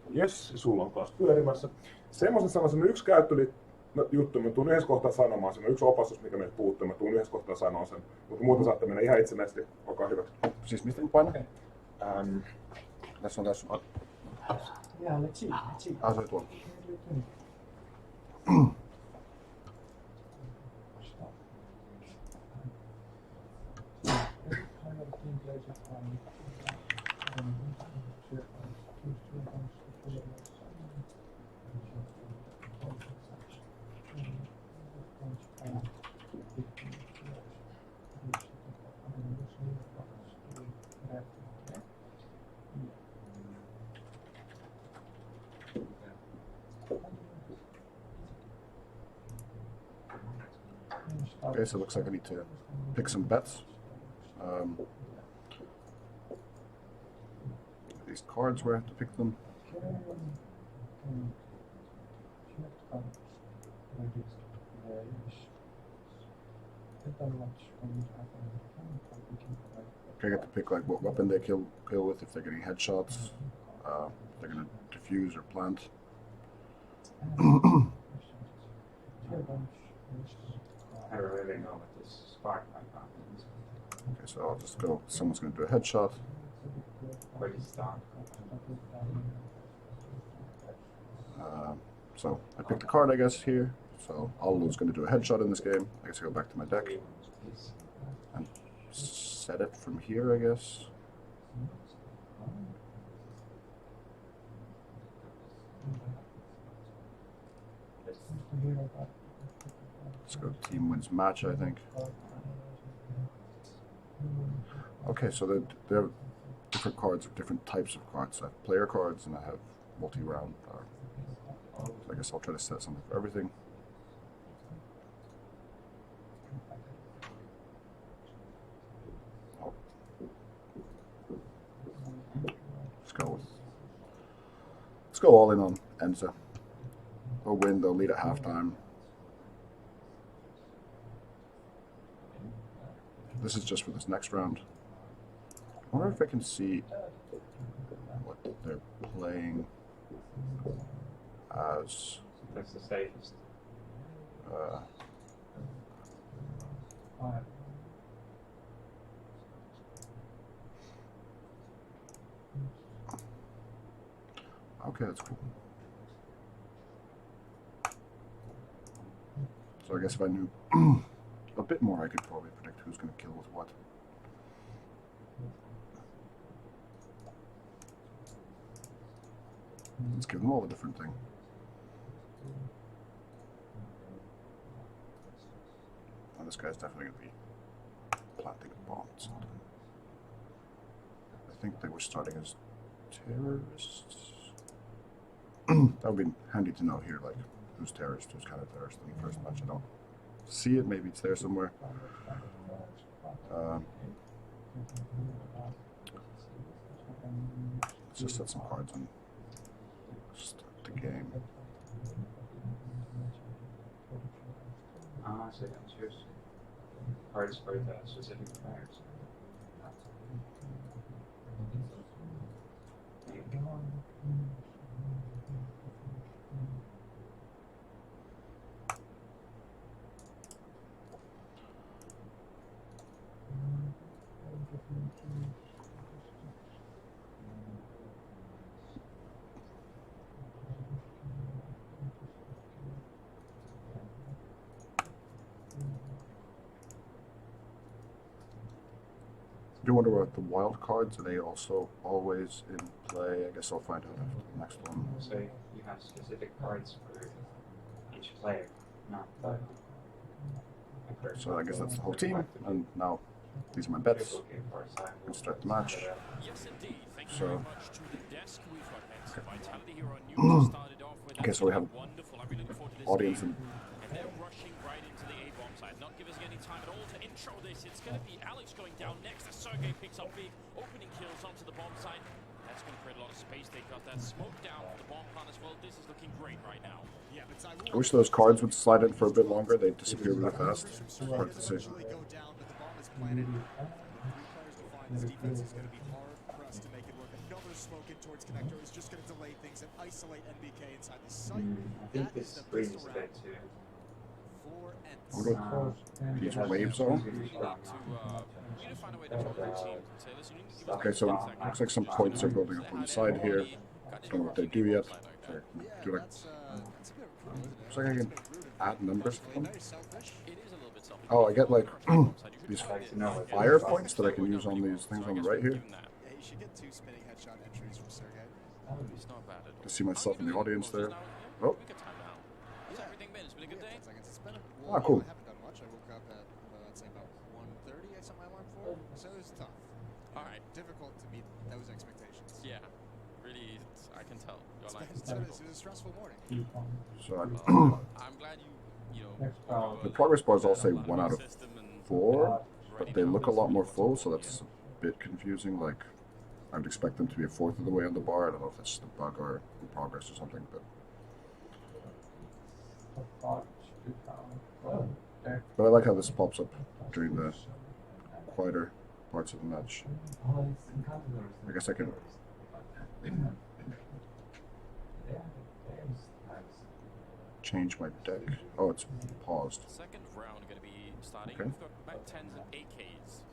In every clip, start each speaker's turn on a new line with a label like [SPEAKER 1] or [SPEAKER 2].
[SPEAKER 1] Jes, sulla on taas pyörimässä. Semmoisen sanoisin, yksi juttu, mä tuun yhdessä kohtaa sanomaan sen, yksi opastus, mikä meiltä puuttuu, mä tuun yhdessä kohtaa sanoa sen, mutta muuten saatte mennä ihan itsenäisesti, olkaa hyvät.
[SPEAKER 2] Siis mistä mä painan?
[SPEAKER 1] Okay.
[SPEAKER 2] Tässä on.
[SPEAKER 3] Yeah, let's see.
[SPEAKER 2] Se oli tuolla. Okay, so it looks like I need to pick some bets. These cards where I have to pick them. Okay, I get to pick like what weapon they kill with, if they're getting headshots, if they're gonna defuse or plant.
[SPEAKER 4] I don't really know what this spark is.
[SPEAKER 2] Okay, so I'll just go. Someone's gonna do a headshot.
[SPEAKER 4] Where does it start?
[SPEAKER 2] So I picked the card, I guess, here. So Alu's gonna do a headshot in this game. I guess I go back to my deck and set it from here, I guess. Let's go team wins match, I think. Okay, so there are different cards of different types of cards. I have player cards and I have multi-round. So I guess I'll try to set something for everything. Oh. Let's go all in on Enza. They'll win, they'll lead at halftime. This is just for this next round. I wonder if I can see what they're playing as.
[SPEAKER 4] That's the safest.
[SPEAKER 2] Okay, that's cool. So I guess if I knew a bit more, I could probably predict who's going to kill with what. Let's give them all a different thing. Oh, this guy's definitely going to be planting a bomb at some time. I think they were starting as terrorists. That would be handy to know here, like who's terrorist, who's kind of terrorist in the first match. I don't see it, maybe it's there somewhere. Let's just set some cards and start the game.
[SPEAKER 4] So you can choose cards for the specific players.
[SPEAKER 2] I do wonder what the wild cards, are they also always in play? I guess I'll find out after the next one.
[SPEAKER 4] So you have specific cards for each player, not the.
[SPEAKER 2] So I guess that's the whole team, and now these are my bets. Let's start the match. So, okay, so we have audience and
[SPEAKER 5] they're rushing right into the A-bomb side, not giving us any time at all to intro this. It's going to be Alex going down next as Sergey picks up big opening kills onto the bomb side. That's going to create a lot of space. They got that smoke down for the bomb plant as well. This is looking great right now.
[SPEAKER 2] I wish those cards would slide in for a bit longer. They disappear really fast. Hard to see.
[SPEAKER 6] Defense is going to be hard for us to make it work. Another smoke in towards Connector is just going to delay things and isolate NBK inside the site.
[SPEAKER 4] I think
[SPEAKER 6] That is
[SPEAKER 4] this
[SPEAKER 6] the
[SPEAKER 4] brings
[SPEAKER 6] pistol
[SPEAKER 4] a
[SPEAKER 6] round
[SPEAKER 4] bit too.
[SPEAKER 6] for
[SPEAKER 2] I wonder
[SPEAKER 6] Ents.
[SPEAKER 2] what these
[SPEAKER 4] Has
[SPEAKER 2] waves
[SPEAKER 4] really
[SPEAKER 2] are.
[SPEAKER 4] strong.
[SPEAKER 5] We need to find a way to control the team. Say, listen, you need to give us
[SPEAKER 2] Okay, so
[SPEAKER 5] 10 seconds.
[SPEAKER 2] looks like some points are building up on the side here. Don't know what they do yet. So
[SPEAKER 6] Yeah,
[SPEAKER 2] do like,
[SPEAKER 6] that's a bit cruel, isn't it?
[SPEAKER 2] looks like I can add numbers to them.
[SPEAKER 6] Very selfish.
[SPEAKER 5] It is a little bit selfish.
[SPEAKER 2] Oh, I get like these
[SPEAKER 4] I'd like to know what
[SPEAKER 2] fire points that I can use on these things on the right here.
[SPEAKER 6] Yeah, you should get 2 spinning headshot entries from Sergey.
[SPEAKER 5] It's not bad at all.
[SPEAKER 2] To see myself in the audience there.
[SPEAKER 5] Oh.
[SPEAKER 2] Oh.
[SPEAKER 5] We could time down. How's everything been? It's been a good day.
[SPEAKER 6] 10 seconds. It's been a
[SPEAKER 2] Ah, cool.
[SPEAKER 6] I haven't done much. I woke up at, I'd say about 1:30. I set my alarm for. So it was tough.
[SPEAKER 5] All right.
[SPEAKER 6] Difficult to meet those expectations.
[SPEAKER 5] Yeah. Really, I can tell. Your life is
[SPEAKER 6] It's been
[SPEAKER 5] difficult.
[SPEAKER 6] a stressful morning.
[SPEAKER 2] So
[SPEAKER 5] I'm glad you know.
[SPEAKER 2] the progress bars all say
[SPEAKER 5] a lot
[SPEAKER 2] 1 out of
[SPEAKER 5] system and
[SPEAKER 2] 4, but
[SPEAKER 5] ready
[SPEAKER 2] they
[SPEAKER 5] now.
[SPEAKER 2] look a lot more full, so that's a bit confusing. Like, I would expect them to be a fourth of the way on the bar. I don't know if that's just a bug or in progress or something, but I like how this pops up during the quieter parts of the match. I guess I can change my deck. Oh, it's paused.
[SPEAKER 5] Second round going to be starting.
[SPEAKER 2] Okay.
[SPEAKER 5] We've got Mac 10s and AKs.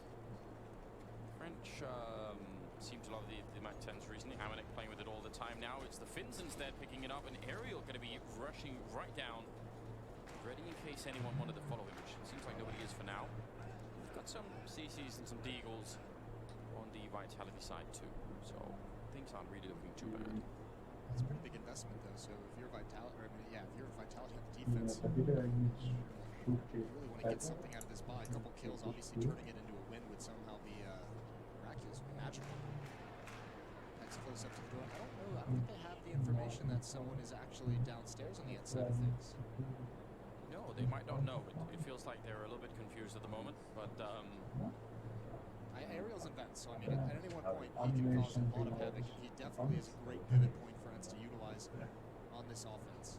[SPEAKER 5] French seem to love the Mac 10s recently. Amanek playing with it all the time now. It's the Finns instead picking it up, and Ariel going to be rushing right down, ready in case anyone wanted to follow him, which seems like nobody is for now. We've got some CCs and some Deagles on the Vitality side too, so things aren't really looking too bad.
[SPEAKER 6] It's a pretty big investment though. So if you're Vitality, or I mean, yeah, if you're Vitality on the defense, you really want to get something out of this buy. A couple kills, obviously turning it into a win would somehow be miraculous, magical. Next close up to the door. I don't know. I don't think they have the information that someone is actually downstairs on the inside of things.
[SPEAKER 5] No, they might not know. It feels like they're a little bit confused at the moment, but
[SPEAKER 6] Ariel's in vents, so I mean, at any one point he can cause a lot of havoc. He definitely is a great pivot point for Ents to utilize on this offense.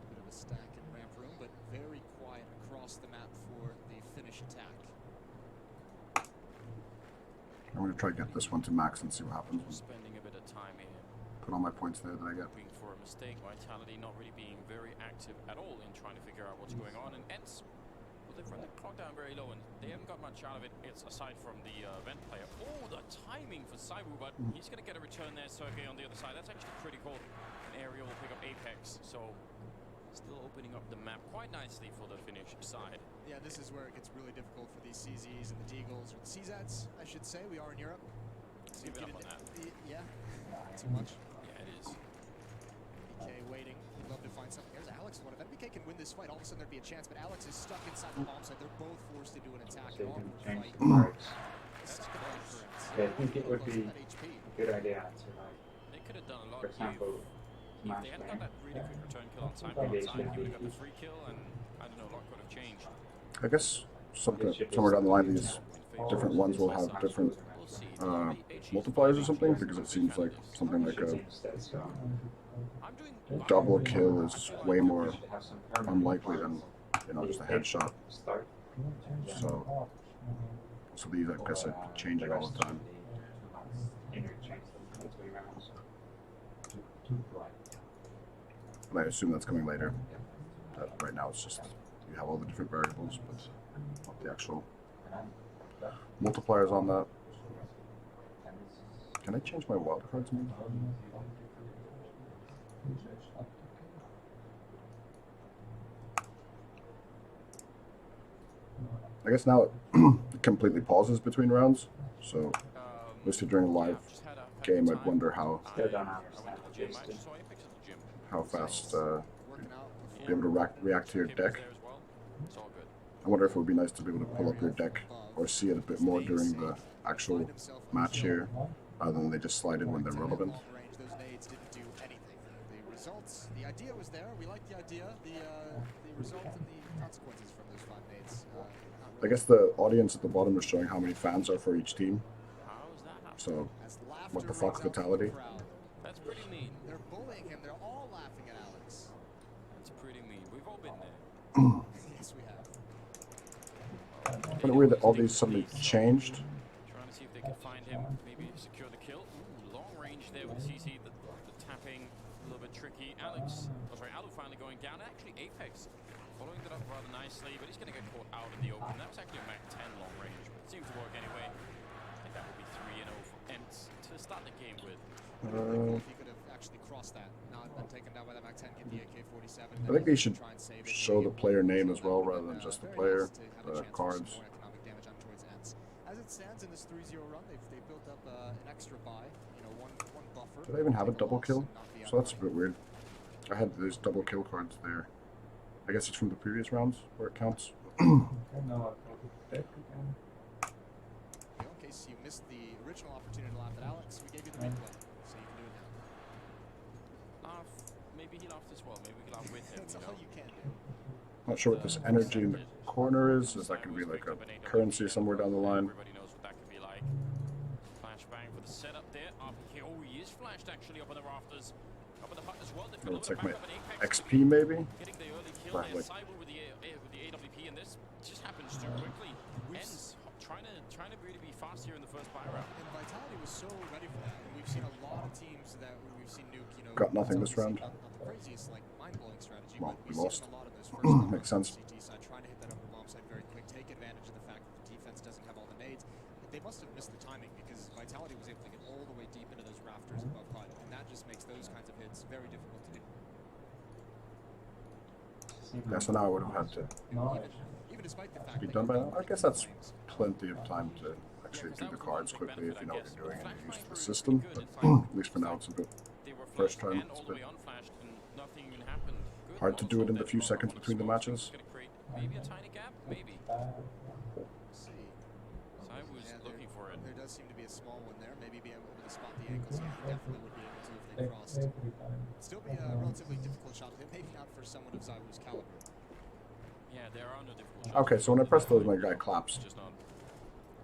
[SPEAKER 6] Bit of a stack and ramp room, but very quiet across the map for the Finnish attack.
[SPEAKER 2] I'm going to try to get this one to max and see what happens.
[SPEAKER 5] spending a bit of time here.
[SPEAKER 2] Put all my points there that I get.
[SPEAKER 5] Hoping for a mistake. Vitality not really being very active at all in trying to figure out what's going on. And Ents, well, they've run the clock down very low, and they haven't got much out of it. It's aside from the vent player. Oh, the timing for Saibu, but he's going to get a return there. Sergey on the other side. That's actually pretty cool. And Ariel will pick up Apex. So still opening up the map quite nicely for the Finnish side.
[SPEAKER 6] Yeah, this is where it gets really difficult for these CZs and the Deagles, or the CZs, I should say. We are in Europe. So
[SPEAKER 5] Give it
[SPEAKER 6] you
[SPEAKER 5] up
[SPEAKER 6] get
[SPEAKER 5] on that.
[SPEAKER 6] Yeah, too much.
[SPEAKER 5] Yeah, it is.
[SPEAKER 6] NBK waiting. He'd love to find something. There's Alex. What if NBK can win this fight? All of a sudden there'd be a chance, but Alex is stuck inside the bomb site. They're both forced to do an attack.
[SPEAKER 4] They
[SPEAKER 6] An
[SPEAKER 4] can
[SPEAKER 6] awkward
[SPEAKER 4] change
[SPEAKER 6] fight.
[SPEAKER 4] the cards.
[SPEAKER 6] This is good fight for Ents.
[SPEAKER 4] Yeah, I think it would be
[SPEAKER 6] At HP.
[SPEAKER 4] a good idea to, like,
[SPEAKER 5] They could have done a lot.
[SPEAKER 4] for example,
[SPEAKER 5] If
[SPEAKER 4] smash
[SPEAKER 5] they hadn't got
[SPEAKER 4] man.
[SPEAKER 5] that really quick return kill on time,
[SPEAKER 4] Maybe
[SPEAKER 5] he would have
[SPEAKER 4] it's
[SPEAKER 5] got the free kill, and I don't know, a lot could have changed.
[SPEAKER 2] I guess somewhere down the line, these different ones will have different
[SPEAKER 5] We'll see.
[SPEAKER 2] multipliers or something, because it seems like something like a
[SPEAKER 5] I'm doing
[SPEAKER 2] double kill is way more
[SPEAKER 4] Should have some permanent
[SPEAKER 2] unlikely than, you know, just a headshot.
[SPEAKER 4] start.
[SPEAKER 2] So these, I guess, are changing all the time. But I assume that's coming later. That right now it's just you have all the different variables, but not the actual multipliers on that. Can I change my wildcards maybe? I guess now it completely pauses between rounds, so listed during a live game, I'd wonder how
[SPEAKER 4] Still don't understand what they do.
[SPEAKER 2] fast
[SPEAKER 6] Working out
[SPEAKER 2] be able to react to your deck. I wonder if it would be nice to be able to pull up your deck or see it a bit more during the actual match here, rather than they just slide in when they're relevant.
[SPEAKER 6] Those nades didn't do anything. The results, the idea was there. We liked the idea. The result and the consequences from those 5 nades.
[SPEAKER 2] I guess the audience at the bottom is showing how many fans are for each team. So,
[SPEAKER 6] As
[SPEAKER 2] what the
[SPEAKER 6] laughter
[SPEAKER 2] fuck,
[SPEAKER 6] rings out from the
[SPEAKER 2] Vitality?
[SPEAKER 6] crowd.
[SPEAKER 5] That's pretty mean.
[SPEAKER 6] They're bullying him. They're all laughing at Alex.
[SPEAKER 5] That's pretty mean. We've all been there.
[SPEAKER 6] Yes, we have.
[SPEAKER 2] Kind of weird that all these suddenly changed.
[SPEAKER 5] Trying to see if they can find him, maybe secure the kill. CC, the tapping, a little bit tricky. Alu finally going down. Actually, Apex following that up rather nicely, but he's going to get caught out in the open. That was actually a Mac 10 long range, but it seemed to work anyway. I think that would be 3-0 for Ents to start the game with.
[SPEAKER 6] If he could have actually crossed that, not been taken down by that Mac 10, get the AK-47.
[SPEAKER 2] I think they should show the player name as well rather than just the player, the cards.
[SPEAKER 6] As it stands in this 3-0 run, they've built up an extra buy, one buffer.
[SPEAKER 2] Do they even have a double kill? So that's a bit weird. I had those double kill cards there. I guess it's from the previous rounds where it counts.
[SPEAKER 3] Okay, now I go to deck again.
[SPEAKER 6] In case you missed the original opportunity to laugh at Alex, we gave you the replay, so you can do it now.
[SPEAKER 5] Laugh. Maybe he laughed as well. Maybe we can laugh with him.
[SPEAKER 6] That's all you can do.
[SPEAKER 2] Not sure what this energy in the corner is. Is that going to be like a currency somewhere down the line?
[SPEAKER 5] Everybody knows what that could be like. Flashbang for the setup there. Oh, he is flashed actually up on the rafters. Up on the hut as well.
[SPEAKER 2] It looks like my XP maybe?
[SPEAKER 5] Getting the early kill
[SPEAKER 2] Right,
[SPEAKER 5] there.
[SPEAKER 2] like-
[SPEAKER 5] Cyber with the AWP, and this just happens too quickly. Ends trying to really be fast here in the first buy round.
[SPEAKER 6] And Vitality was so ready for that. And we've seen a lot of teams that we've seen nuke,
[SPEAKER 2] Got nothing this round.
[SPEAKER 6] Not the craziest, like, mind-blowing strategy,
[SPEAKER 2] Well,
[SPEAKER 6] but
[SPEAKER 2] we
[SPEAKER 6] we've
[SPEAKER 2] lost.
[SPEAKER 6] seen a lot of those first
[SPEAKER 2] Makes sense.
[SPEAKER 6] CT side trying to hit that upper bomb side very quick, take advantage of the fact that the defense doesn't have all the nades. They must have missed the timing because Vitality was able to get all the way deep into those rafters above HUD, and that just makes those kinds of hits very difficult to do.
[SPEAKER 2] Yeah, so now I would have had to
[SPEAKER 6] Even despite the fact
[SPEAKER 2] be
[SPEAKER 6] that
[SPEAKER 2] done by
[SPEAKER 6] you've
[SPEAKER 2] now.
[SPEAKER 6] got
[SPEAKER 2] I guess that's plenty of time to actually do the cards quickly if you know what you're doing and you're used to the system. But at least for now it's a bit
[SPEAKER 5] They were
[SPEAKER 2] First
[SPEAKER 5] flashed
[SPEAKER 2] time,
[SPEAKER 5] and
[SPEAKER 2] it's
[SPEAKER 5] all the
[SPEAKER 2] a
[SPEAKER 5] way
[SPEAKER 2] bit
[SPEAKER 5] unflashed, and nothing even happened. Good
[SPEAKER 2] hard to do
[SPEAKER 5] also
[SPEAKER 2] it in the
[SPEAKER 5] then
[SPEAKER 2] few
[SPEAKER 5] from
[SPEAKER 2] seconds
[SPEAKER 5] the
[SPEAKER 2] between the
[SPEAKER 5] smokes,
[SPEAKER 2] matches.
[SPEAKER 5] it's gonna create maybe a tiny gap, maybe.
[SPEAKER 6] Let's see.
[SPEAKER 5] Sai was looking for it.
[SPEAKER 6] There does seem to be a small one there. Maybe being able to spot the ankles. Yeah, he definitely would be able to if they crossed.
[SPEAKER 3] Every time.
[SPEAKER 6] Still be a relatively difficult shot to hit. Maybe not for someone of Zywoo's caliber.
[SPEAKER 5] Yeah, there are no difficult shots.
[SPEAKER 2] Okay, so when I press those, my guy claps
[SPEAKER 5] It's just not.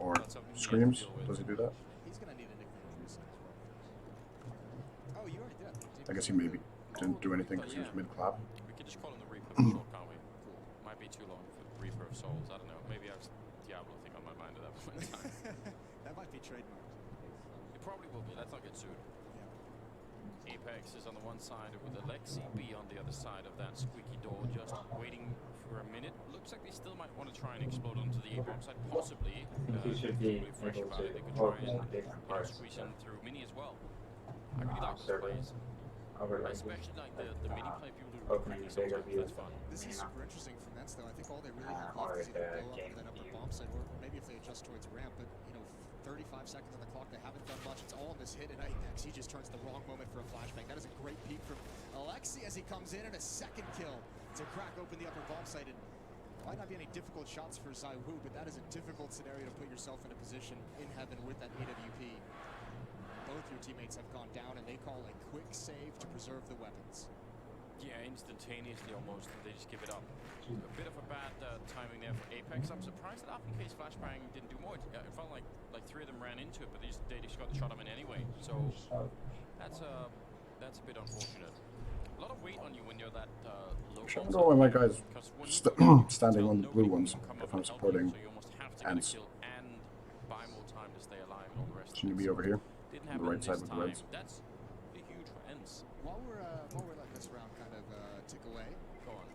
[SPEAKER 2] or
[SPEAKER 5] Not something you have to
[SPEAKER 2] screams.
[SPEAKER 5] deal with.
[SPEAKER 2] Does he do that?
[SPEAKER 6] He's gonna need a nickname for himself. Oh, you already did.
[SPEAKER 2] I guess he maybe didn't do anything because he was mid-clap.
[SPEAKER 5] We could just call him the Reaper for short, can't we? Cool. Might be too long for Reaper of Souls. I don't know. Maybe I was Diablo thing on my mind at that point in time.
[SPEAKER 6] That might be trademarked.
[SPEAKER 5] It probably will be. Let's not get sued.
[SPEAKER 6] Yeah.
[SPEAKER 5] Apex is on the one side with Alexi B on the other side of that squeaky door, just waiting for a minute. Looks like they still might want to try and explode onto the A-bomb side, possibly.
[SPEAKER 4] You should be
[SPEAKER 5] Really fresh
[SPEAKER 4] able
[SPEAKER 5] about
[SPEAKER 4] to
[SPEAKER 5] it. They could try and
[SPEAKER 4] different parts.
[SPEAKER 5] squeeze in through Mini as well. I really like those plays.
[SPEAKER 4] Over
[SPEAKER 5] I
[SPEAKER 4] like
[SPEAKER 5] especially like the Mini play people do
[SPEAKER 4] opening
[SPEAKER 5] quickly
[SPEAKER 4] the bigger
[SPEAKER 5] sometimes.
[SPEAKER 4] view.
[SPEAKER 5] That's fun.
[SPEAKER 6] This is super interesting for Mets, though. I think all they really have
[SPEAKER 4] Or
[SPEAKER 6] left is either
[SPEAKER 4] the
[SPEAKER 6] blow up
[SPEAKER 4] game
[SPEAKER 6] that upper
[SPEAKER 4] view.
[SPEAKER 6] bomb side, or maybe if they adjust towards ramp. But 35 seconds on the clock, they haven't done much. It's all in this hit, and Apex, he just turns the wrong moment for a flashbang. That is a great peek from Alexi as he comes in, and a second kill to crack open the upper bomb side. And might not be any difficult shots for Zywoo, but that is a difficult scenario to put yourself in a position in heaven with that AWP. Both your teammates have gone down, and they call a quick save to preserve the weapons.
[SPEAKER 5] Yeah, instantaneously almost, and they just give it up. A bit of a bad timing there for Apex. I'm surprised that up in case Flashbang didn't do more. It felt like three of them ran into it, but they just got the shot him in anyway. So that's a bit unfortunate. A lot of weight on you when you're that low.
[SPEAKER 2] Sure, I know why my guy's standing on the blue ones if I'm supporting
[SPEAKER 5] so you almost have to
[SPEAKER 2] Ants.
[SPEAKER 5] get a kill and buy more time to stay alive and all the rest.
[SPEAKER 2] Shouldn't he be over here?
[SPEAKER 5] Didn't
[SPEAKER 2] on the
[SPEAKER 5] happen
[SPEAKER 2] right side
[SPEAKER 5] this
[SPEAKER 2] with the
[SPEAKER 5] time.
[SPEAKER 2] reds?
[SPEAKER 5] That's pretty huge for Ents.
[SPEAKER 6] While we're letting this round kind of tick away,
[SPEAKER 5] Go on.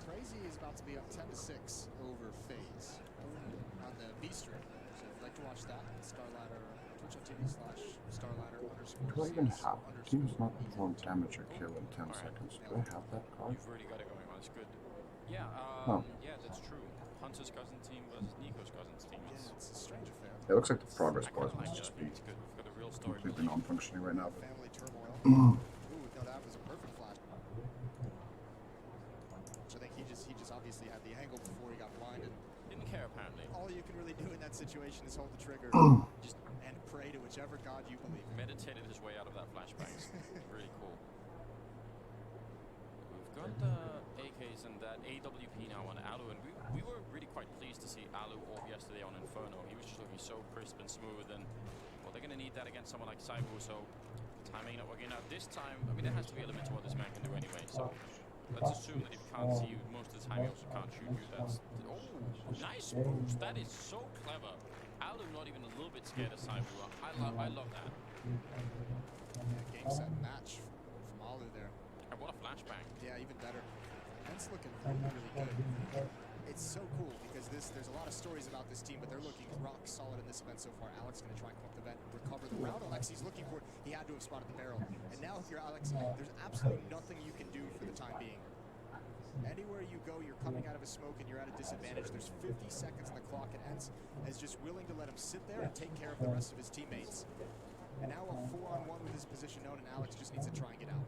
[SPEAKER 6] Crazy is about to be up 10-6 over FaZe on the B stream. So if you'd like to watch that, StarLadder, twitch.tv/StarLadder
[SPEAKER 2] Do I even have? Teams not perform damage or kill in 10 seconds. Do I have that card?
[SPEAKER 5] You've really got it going on. It's good. Yeah,
[SPEAKER 2] Oh.
[SPEAKER 5] yeah, that's true. Hunter's cousin team versus Nico's cousin's team.
[SPEAKER 6] Yeah, it's a strange affair.
[SPEAKER 2] It looks like the progress
[SPEAKER 5] I
[SPEAKER 2] bars
[SPEAKER 5] kinda like
[SPEAKER 2] must
[SPEAKER 5] that.
[SPEAKER 2] just
[SPEAKER 5] I
[SPEAKER 2] be
[SPEAKER 5] think it's good. We've got a real story.
[SPEAKER 2] completely non-functioning right now. But
[SPEAKER 6] Family turmoil. Ooh, no, that was a perfect flash. So I think he just obviously had the angle before he got blinded.
[SPEAKER 5] Didn't care apparently.
[SPEAKER 6] All you can really do in that situation is hold the trigger
[SPEAKER 5] Just
[SPEAKER 6] and pray to whichever god you believe in.
[SPEAKER 5] meditated his way out of that flashbang. Really cool. We've got the AKs and that AWP now on Alu, and we were really quite pleased to see Alu off yesterday on Inferno. He was just looking so crisp and smooth, and well, they're going to need that against someone like Cyber. So timing not working out this time. I mean, there has to be a limit to what this man can do anyway. So let's assume that if he can't see you most of the time, he also can't shoot you. That's nice moves. That is so clever. Alu not even a little bit scared of Cyber. I love that.
[SPEAKER 6] set match from Alu there.
[SPEAKER 5] And what a flashbang.
[SPEAKER 6] Yeah, even better. Ents looking really good. It's so cool because there's a lot of stories about this team, but they're looking rock solid in this event so far. Alex going to try and come up the vent, recover the round. Alexi's looking for it. He had to have spotted the barrel. And now if you're Alex, there's absolutely nothing you can do for the time being. Anywhere you go, you're coming out of a smoke and you're at a disadvantage. There's 50 seconds on the clock, and Ents is just willing to let him sit there and take care of the rest of his teammates. And now a 4-on-1 with his position known, and Alex just needs to try and get out.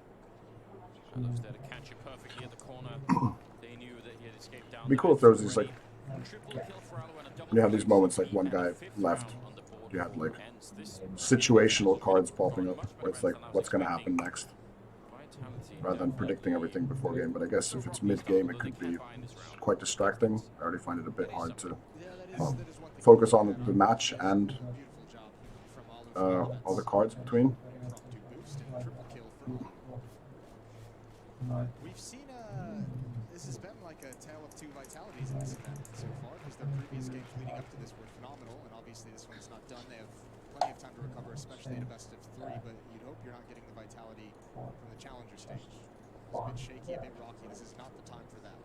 [SPEAKER 5] Alo's there to catch it perfectly at the corner. They knew that he had escaped down.
[SPEAKER 2] It'd be cool if there was these like
[SPEAKER 5] Triple kill for Alo and a double
[SPEAKER 2] you have these
[SPEAKER 5] kill.
[SPEAKER 2] moments like one guy
[SPEAKER 5] Fifth
[SPEAKER 2] left.
[SPEAKER 5] round on the board.
[SPEAKER 2] You have like
[SPEAKER 5] Hence, this
[SPEAKER 2] situational cards popping up where it's like what's going to happen next,
[SPEAKER 5] vitality
[SPEAKER 2] rather than predicting everything before game. But I guess if it's mid game, it could be quite distracting. I already find it a bit hard to
[SPEAKER 6] Yeah, that is
[SPEAKER 2] um,
[SPEAKER 6] one thing.
[SPEAKER 2] focus on the match and
[SPEAKER 6] Beautiful job from Alu for
[SPEAKER 2] all the cards between.
[SPEAKER 6] to boost and triple kill for Alu. We've seen this has been like a tale of two vitalities in this event so far, because their previous games leading up to this were phenomenal, and obviously this one's not done. They have plenty of time to recover, especially at a best of 3, but you'd hope you're not getting the vitality from the challenger stage. It's a bit shaky, a bit rocky. This is not the time for that.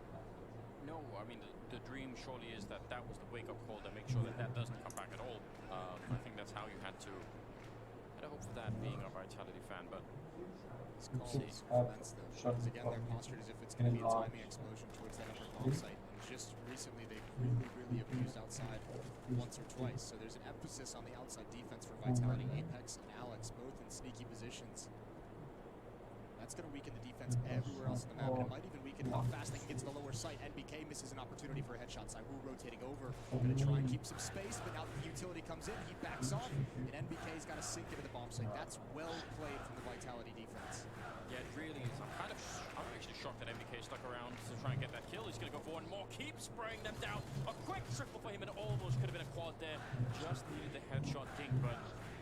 [SPEAKER 5] No, I mean, the dream surely is that that was the wake-up call to make sure that that doesn't come back at all. I think that's how you had to hope for that, being a Vitality fan, but
[SPEAKER 6] This calls prevents them, because again, they're postured as if it's going to be a timing explosion towards that upper bomb site, and just recently they've really abused outside once or twice, so there's an emphasis on the outside defense for Vitality. Apex and Alex both in sneaky positions. That's going to weaken the defense everywhere else on the map, and it might even weaken how fast they can get to the lower site. NBK misses an opportunity for a headshot. Saiwu rotating over, going to try and keep some space, but now the utility comes in, he backs off, and NBK's got to sink into the bomb site. That's well played from the Vitality defense.
[SPEAKER 5] yeah, it really is. I'm actually shocked that MBK stuck around to try and get that kill. He's going to go for one more, keep spraying them down. A quick triple for him, and almost could have been a quad there. Just needed the headshot dink, but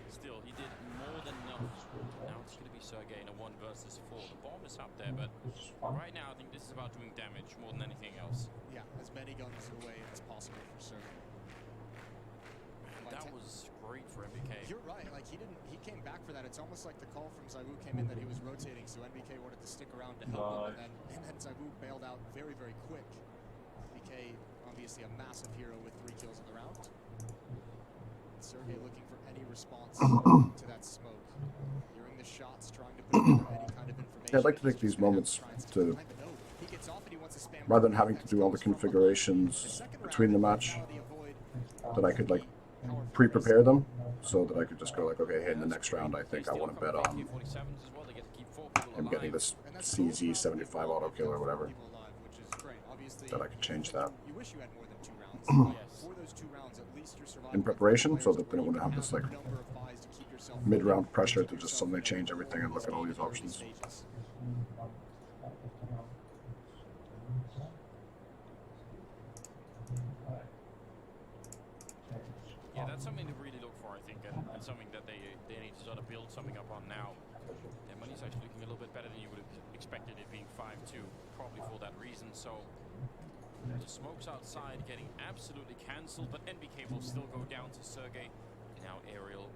[SPEAKER 5] still, he did more than enough. Now it's going to be Sergey in a 1 versus 4. The bomb is up there, but right now I think this is about doing damage more than anything else.
[SPEAKER 6] Yeah, as many guns away as possible for Sergey.
[SPEAKER 5] That was great for MBK.
[SPEAKER 6] You're right. Like he came back for that. It's almost like the call from Saiwu came in that he was rotating, so NBK wanted to stick around to help him, and then Saiwu bailed out very, very quick. NBK obviously a massive hero with 3 kills in the round. Sergey looking for any response to that smoke. Hearing the shots, trying to put together any kind of information.
[SPEAKER 2] Yeah, I'd like to take these moments to,
[SPEAKER 6] He gets off and he wants to spam
[SPEAKER 2] rather than having to do all the configurations between the match, that I could like pre-prepare them, so that I could just go like, okay, hey, in the next round, I think I want to bet on him getting this CZ75 auto kill or whatever. That I could change that
[SPEAKER 6] You wish you had more than 2 rounds. For those 2 rounds, at least you're surviving
[SPEAKER 2] in preparation, so that then I wouldn't have this like mid-round pressure to just suddenly change everything and look at all these options.
[SPEAKER 5] Yeah, that's something to really look for, I think, and something that they need to sort of build something up on now. Their money's actually looking a little bit better than you would have expected, it being 5-2, probably for that reason. So the smokes outside getting absolutely cancelled, but NBK will still go down to Sergey. Now Aerial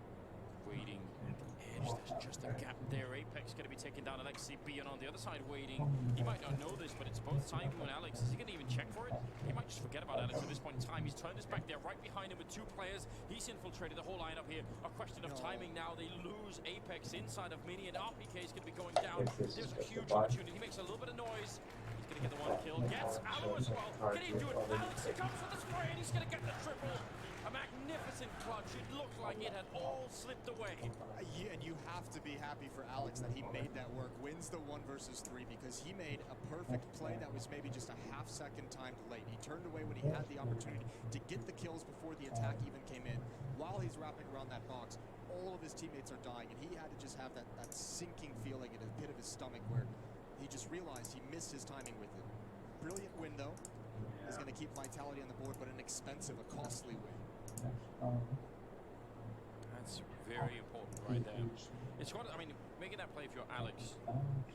[SPEAKER 5] waiting at the edge. There's just a gap there. Apex going to be taken down. Alexi Bion on the other side waiting. He might not know this, but it's both Saiwu and Alex. Is he going to even check for it? He might just forget about Alex at this point in time. He's turned his back there, right behind him with 2 players. He's infiltrated the whole lineup here. A question of timing now. They lose Apex inside of Mini, and RPK is going to be going down. There's a huge opportunity. He makes a little bit of noise. He's going to get the 1 kill. Gets Alo as well. Can he do it? Alex comes with the spray, and he's going to get the triple. A magnificent clutch. It looked like it had all slipped away.
[SPEAKER 6] Yeah, and you have to be happy for Alex that he made that work. Wins the 1 versus 3 because he made a perfect play that was maybe just a half-second timed late. He turned away when he had the opportunity to get the kills before the attack even came in. While he's wrapping around that box, all of his teammates are dying, and he had to just have that sinking feeling in the pit of his stomach where he just realized he missed his timing with it. Brilliant win, though. Is going to keep Vitality on the board, but an expensive, a costly win.
[SPEAKER 5] That's very important right there. It's got, I mean, making that play if you're Alex,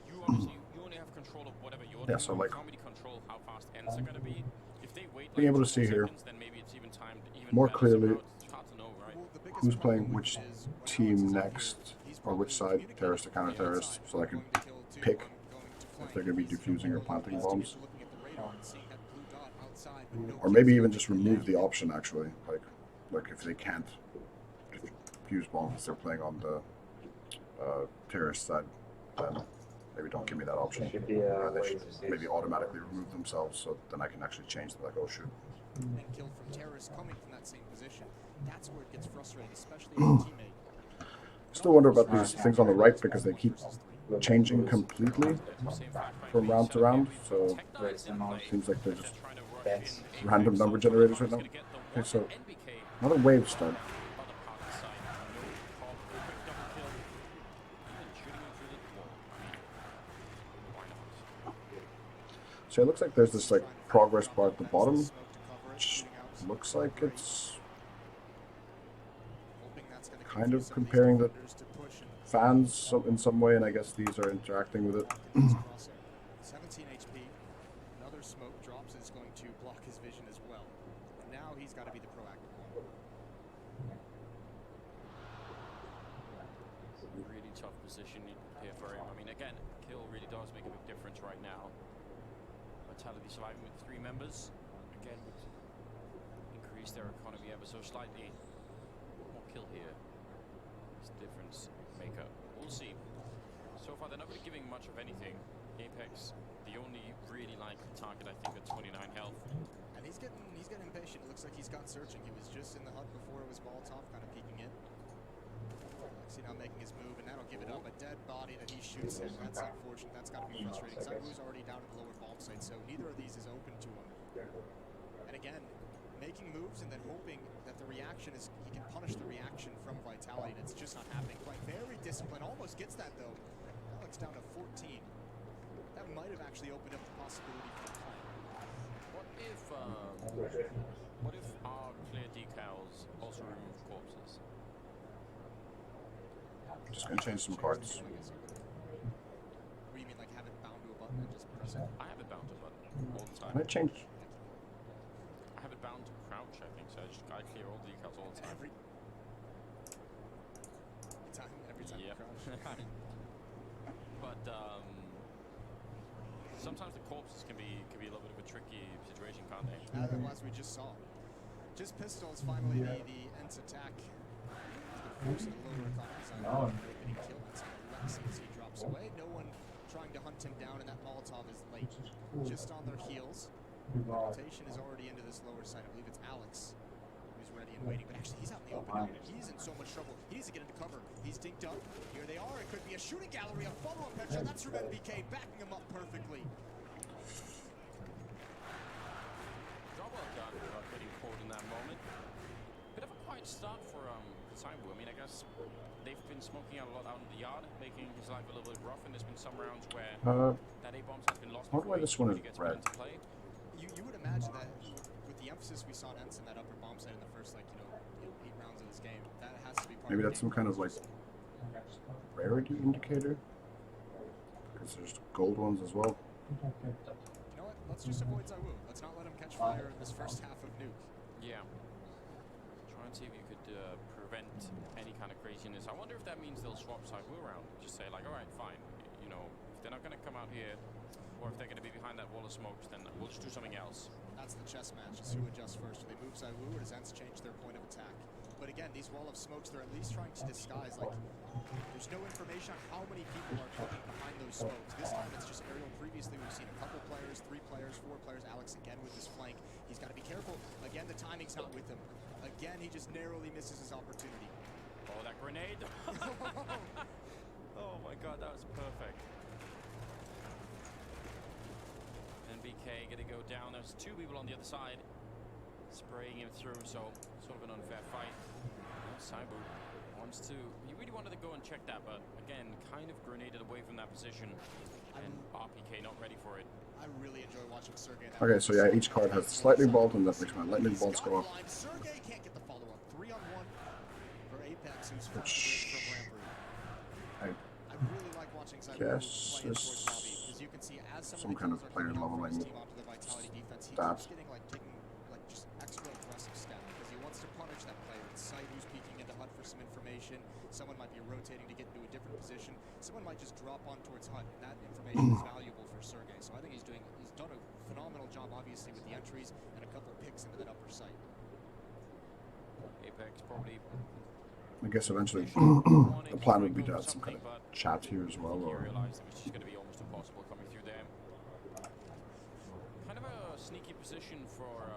[SPEAKER 5] you obviously, you only have control of whatever you're doing.
[SPEAKER 2] Yeah, so like,
[SPEAKER 5] you can't really control how fast ends are going to be. If they wait
[SPEAKER 2] being
[SPEAKER 5] like
[SPEAKER 2] able to see here
[SPEAKER 5] seconds, then maybe it's even timed even
[SPEAKER 2] more
[SPEAKER 5] better
[SPEAKER 2] clearly
[SPEAKER 5] somehow. It's hard to know, right?
[SPEAKER 6] Well, the biggest
[SPEAKER 2] who's
[SPEAKER 6] problem
[SPEAKER 2] playing
[SPEAKER 6] with
[SPEAKER 2] which
[SPEAKER 6] it is when
[SPEAKER 2] team
[SPEAKER 6] Alex is up
[SPEAKER 2] next,
[SPEAKER 6] here, he's
[SPEAKER 2] or which side, terrorist or counter-terrorist, so I can pick if they're going to be defusing or planting bombs. Or maybe even just remove the option, actually. Like if they can't defuse bombs, they're playing on the terrorist side, then maybe don't give me that option.
[SPEAKER 4] Should be a
[SPEAKER 2] They
[SPEAKER 4] way
[SPEAKER 2] should
[SPEAKER 4] to see.
[SPEAKER 2] maybe automatically remove themselves, so then I can actually change them, like, oh shoot.
[SPEAKER 6] And kill from terrorists coming from that same position. That's where it gets frustrating, especially as a teammate.
[SPEAKER 2] Still wonder about these things on the right, because they keep changing completely from round to round, so seems like they're just random number generators right now. Okay, so another wave start. So it looks like there's this like progress bar at the bottom, which looks like it's kind of comparing the fans in some way, and I guess these are interacting with it.
[SPEAKER 6] 17 HP. Another smoke drops is going to block his vision as well. And now he's got to be the proactive one.
[SPEAKER 5] Really tough position here for him. I mean, again, kill really does make a big difference right now. Vitality surviving with 3 members. Again, would increase their economy ever so slightly. One more kill here. It's a difference maker. We'll see. So far, they're not really giving much of anything. Apex, the only really likely target, I think, at 29 health.
[SPEAKER 6] And he's getting impatient. It looks like he's gone searching. He was just in the hut before it was Molotov kind of peeking in. Alexi now making his move, and that'll give it up. A dead body that he shoots at. That's unfortunate. That's got to be frustrating. Zaibu's already down at the lower bomb site, so neither of these is open to him. And again, making moves and then hoping that the reaction is, he can punish the reaction from Vitality, and it's just not happening. Quite very disciplined. Almost gets that, though. Alex down to 14. That might have actually opened up the possibility for a plan.
[SPEAKER 5] What if our clear decals also remove corpses?
[SPEAKER 2] Just gonna change some cards.
[SPEAKER 6] What do you mean, like have it bound to a button and just press it?
[SPEAKER 5] I have it bound to button all the
[SPEAKER 2] Can I
[SPEAKER 5] time.
[SPEAKER 2] change?
[SPEAKER 5] I have it bound to crouch, I think, so I clear all the decals all the time.
[SPEAKER 6] Every time you
[SPEAKER 5] Yep.
[SPEAKER 6] crouch.
[SPEAKER 5] But sometimes the corpses can be a little bit of a tricky situation, can't they?
[SPEAKER 6] As we just saw. Just pistols finally the Ents attack. Forcing a lower economy zone.
[SPEAKER 3] No.
[SPEAKER 6] Opening kill on Lexi as he drops away. No one trying to hunt him down, and that Molotov is late. Just on their heels. Rotation is already into this lower side. I believe it's Alex who's ready and waiting. But actually, he's out in the open now. He's in so much trouble. He needs to get into cover. He's dinked up. Here they are. It could be a shooting gallery, a follow-up headshot. That's from NBK, backing him up perfectly.
[SPEAKER 5] Job well done getting caught in that moment. Bit of a quiet start for Saibu. I mean, I guess they've been smoking out a lot out in the yard, making his life a little bit rough, and there's been some rounds where that A-bombs has been lost.
[SPEAKER 2] How do I this one is red?
[SPEAKER 6] You would imagine that with the emphasis we saw on Ents in that upper bomb site in the first, 8 rounds of this game, that has to be part
[SPEAKER 2] Maybe
[SPEAKER 6] of
[SPEAKER 2] that's some kind of like rarity indicator, because there's gold ones as well.
[SPEAKER 6] You know what? Let's just avoid Zaiwu. Let's not let him catch fire in this first half of Nuke.
[SPEAKER 5] Yeah. Try and see if you could prevent any kind of craziness. I wonder if that means they'll swap Saibu around. Just say like, all right, fine. You know, if they're not going to come out here, or if they're going to be behind that wall of smokes, then we'll just do something else.
[SPEAKER 6] That's the chess match. Is who adjusts first. Do they move Zaiwu, or does Ents change their point of attack? But again, these wall of smokes, they're at least trying to disguise. Like, there's no information on how many people are hiding behind those smokes. This time it's just aerial. Previously, we've seen a couple players, 3 players, 4 players. Alex again with his flank. He's got to be careful. Again, the timing's not with him. Again, he just narrowly misses his opportunity.
[SPEAKER 5] Oh, that grenade! Oh my god, that was perfect. NBK gonna go down. There's 2 people on the other side spraying him through, so sort of an unfair fight. Saibu wants to, he really wanted to go and check that, but again, kind of grenaded away from that position, and RPK not ready for it.
[SPEAKER 6] I really enjoy watching Sergey.
[SPEAKER 2] Okay, so yeah, each card has the lightning bolt, and that makes my lightning bolts go up.
[SPEAKER 6] Sergey can't get the follow-up. 3-on-1 for Apex, who's from
[SPEAKER 2] I
[SPEAKER 6] I really like watching Zaibu
[SPEAKER 2] guess
[SPEAKER 6] play in
[SPEAKER 2] this-
[SPEAKER 6] towards lobby, because you can see as
[SPEAKER 2] some kind of player leveling
[SPEAKER 6] team onto the Vitality defense, he
[SPEAKER 2] stat.
[SPEAKER 6] keeps getting taking just extra aggressive step because he wants to punish that player. It's Saibu's peeking into HUD for for some information. Someone might be rotating to get into a different position. Someone might just drop on towards Hut, and that information is valuable for Sergey. So I think he's done a phenomenal job, obviously, with the entries and a couple of picks into that upper site.
[SPEAKER 5] Apex probably
[SPEAKER 2] I guess eventually the plan would be to have some kind of chat here as well,
[SPEAKER 5] he
[SPEAKER 2] or
[SPEAKER 5] realized it was just going to be almost impossible coming through there. Kind of a sneaky position for,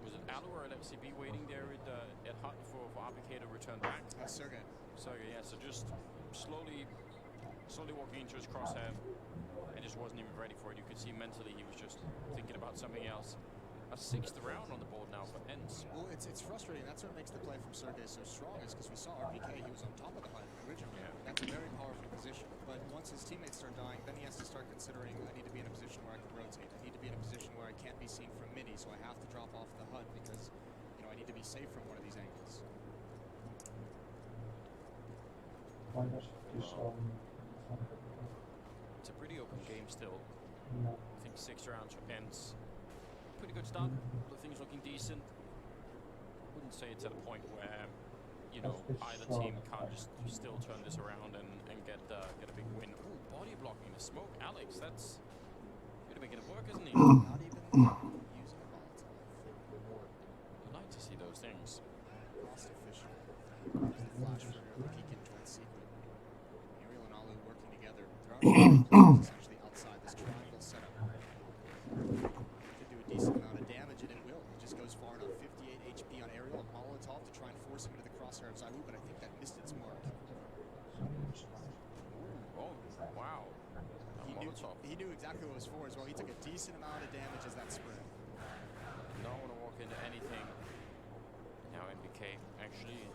[SPEAKER 5] was it Alu or LFCB waiting there at Hut for APK to return back?
[SPEAKER 6] Sergey.
[SPEAKER 5] So yeah, so just slowly walking into his crosshair and just wasn't even ready for it. You could see mentally he was just thinking about something else. A 6th round on the board now for Ents.
[SPEAKER 6] Well, it's frustrating. That's what makes the play from Sergey so strong, is because we saw RBK, he was on top of the Hut originally.
[SPEAKER 5] Yeah.
[SPEAKER 6] That's a very powerful position. But once his teammates start dying, then he has to start considering, I need to be in a position where I can rotate. I need to be in a position where I can't be seen from mini, so I have to drop off the Hut because, you know, I need to be safe from one of these angles.
[SPEAKER 3] Why does this
[SPEAKER 5] It's a pretty open game still.
[SPEAKER 3] no.
[SPEAKER 5] I think 6 rounds for Ents. Pretty good start. The things looking decent. Wouldn't say it's at a point where, you know, either team can't just still turn this around and get a big win. Ooh, body blocking the smoke. Alex, that's gonna make it work, isn't he?
[SPEAKER 6] Not even using a Molotov.
[SPEAKER 5] I'd like to see those things.
[SPEAKER 6] Cost efficient. There's the flash trigger, the peek into that secret. Ariel and Alu working together. There are essentially outside this triangle setup. Could do a decent amount of damage, and it will. It just goes far enough. 58 HP on Ariel, a Molotov to try and force him into the crosshair of Zaiwu, but I think that missed its mark.
[SPEAKER 5] Oh, wow.
[SPEAKER 6] He knew exactly what it was for as well. He took a decent amount of damage as that spread.
[SPEAKER 5] Don't want to walk into anything. Now NBK actually in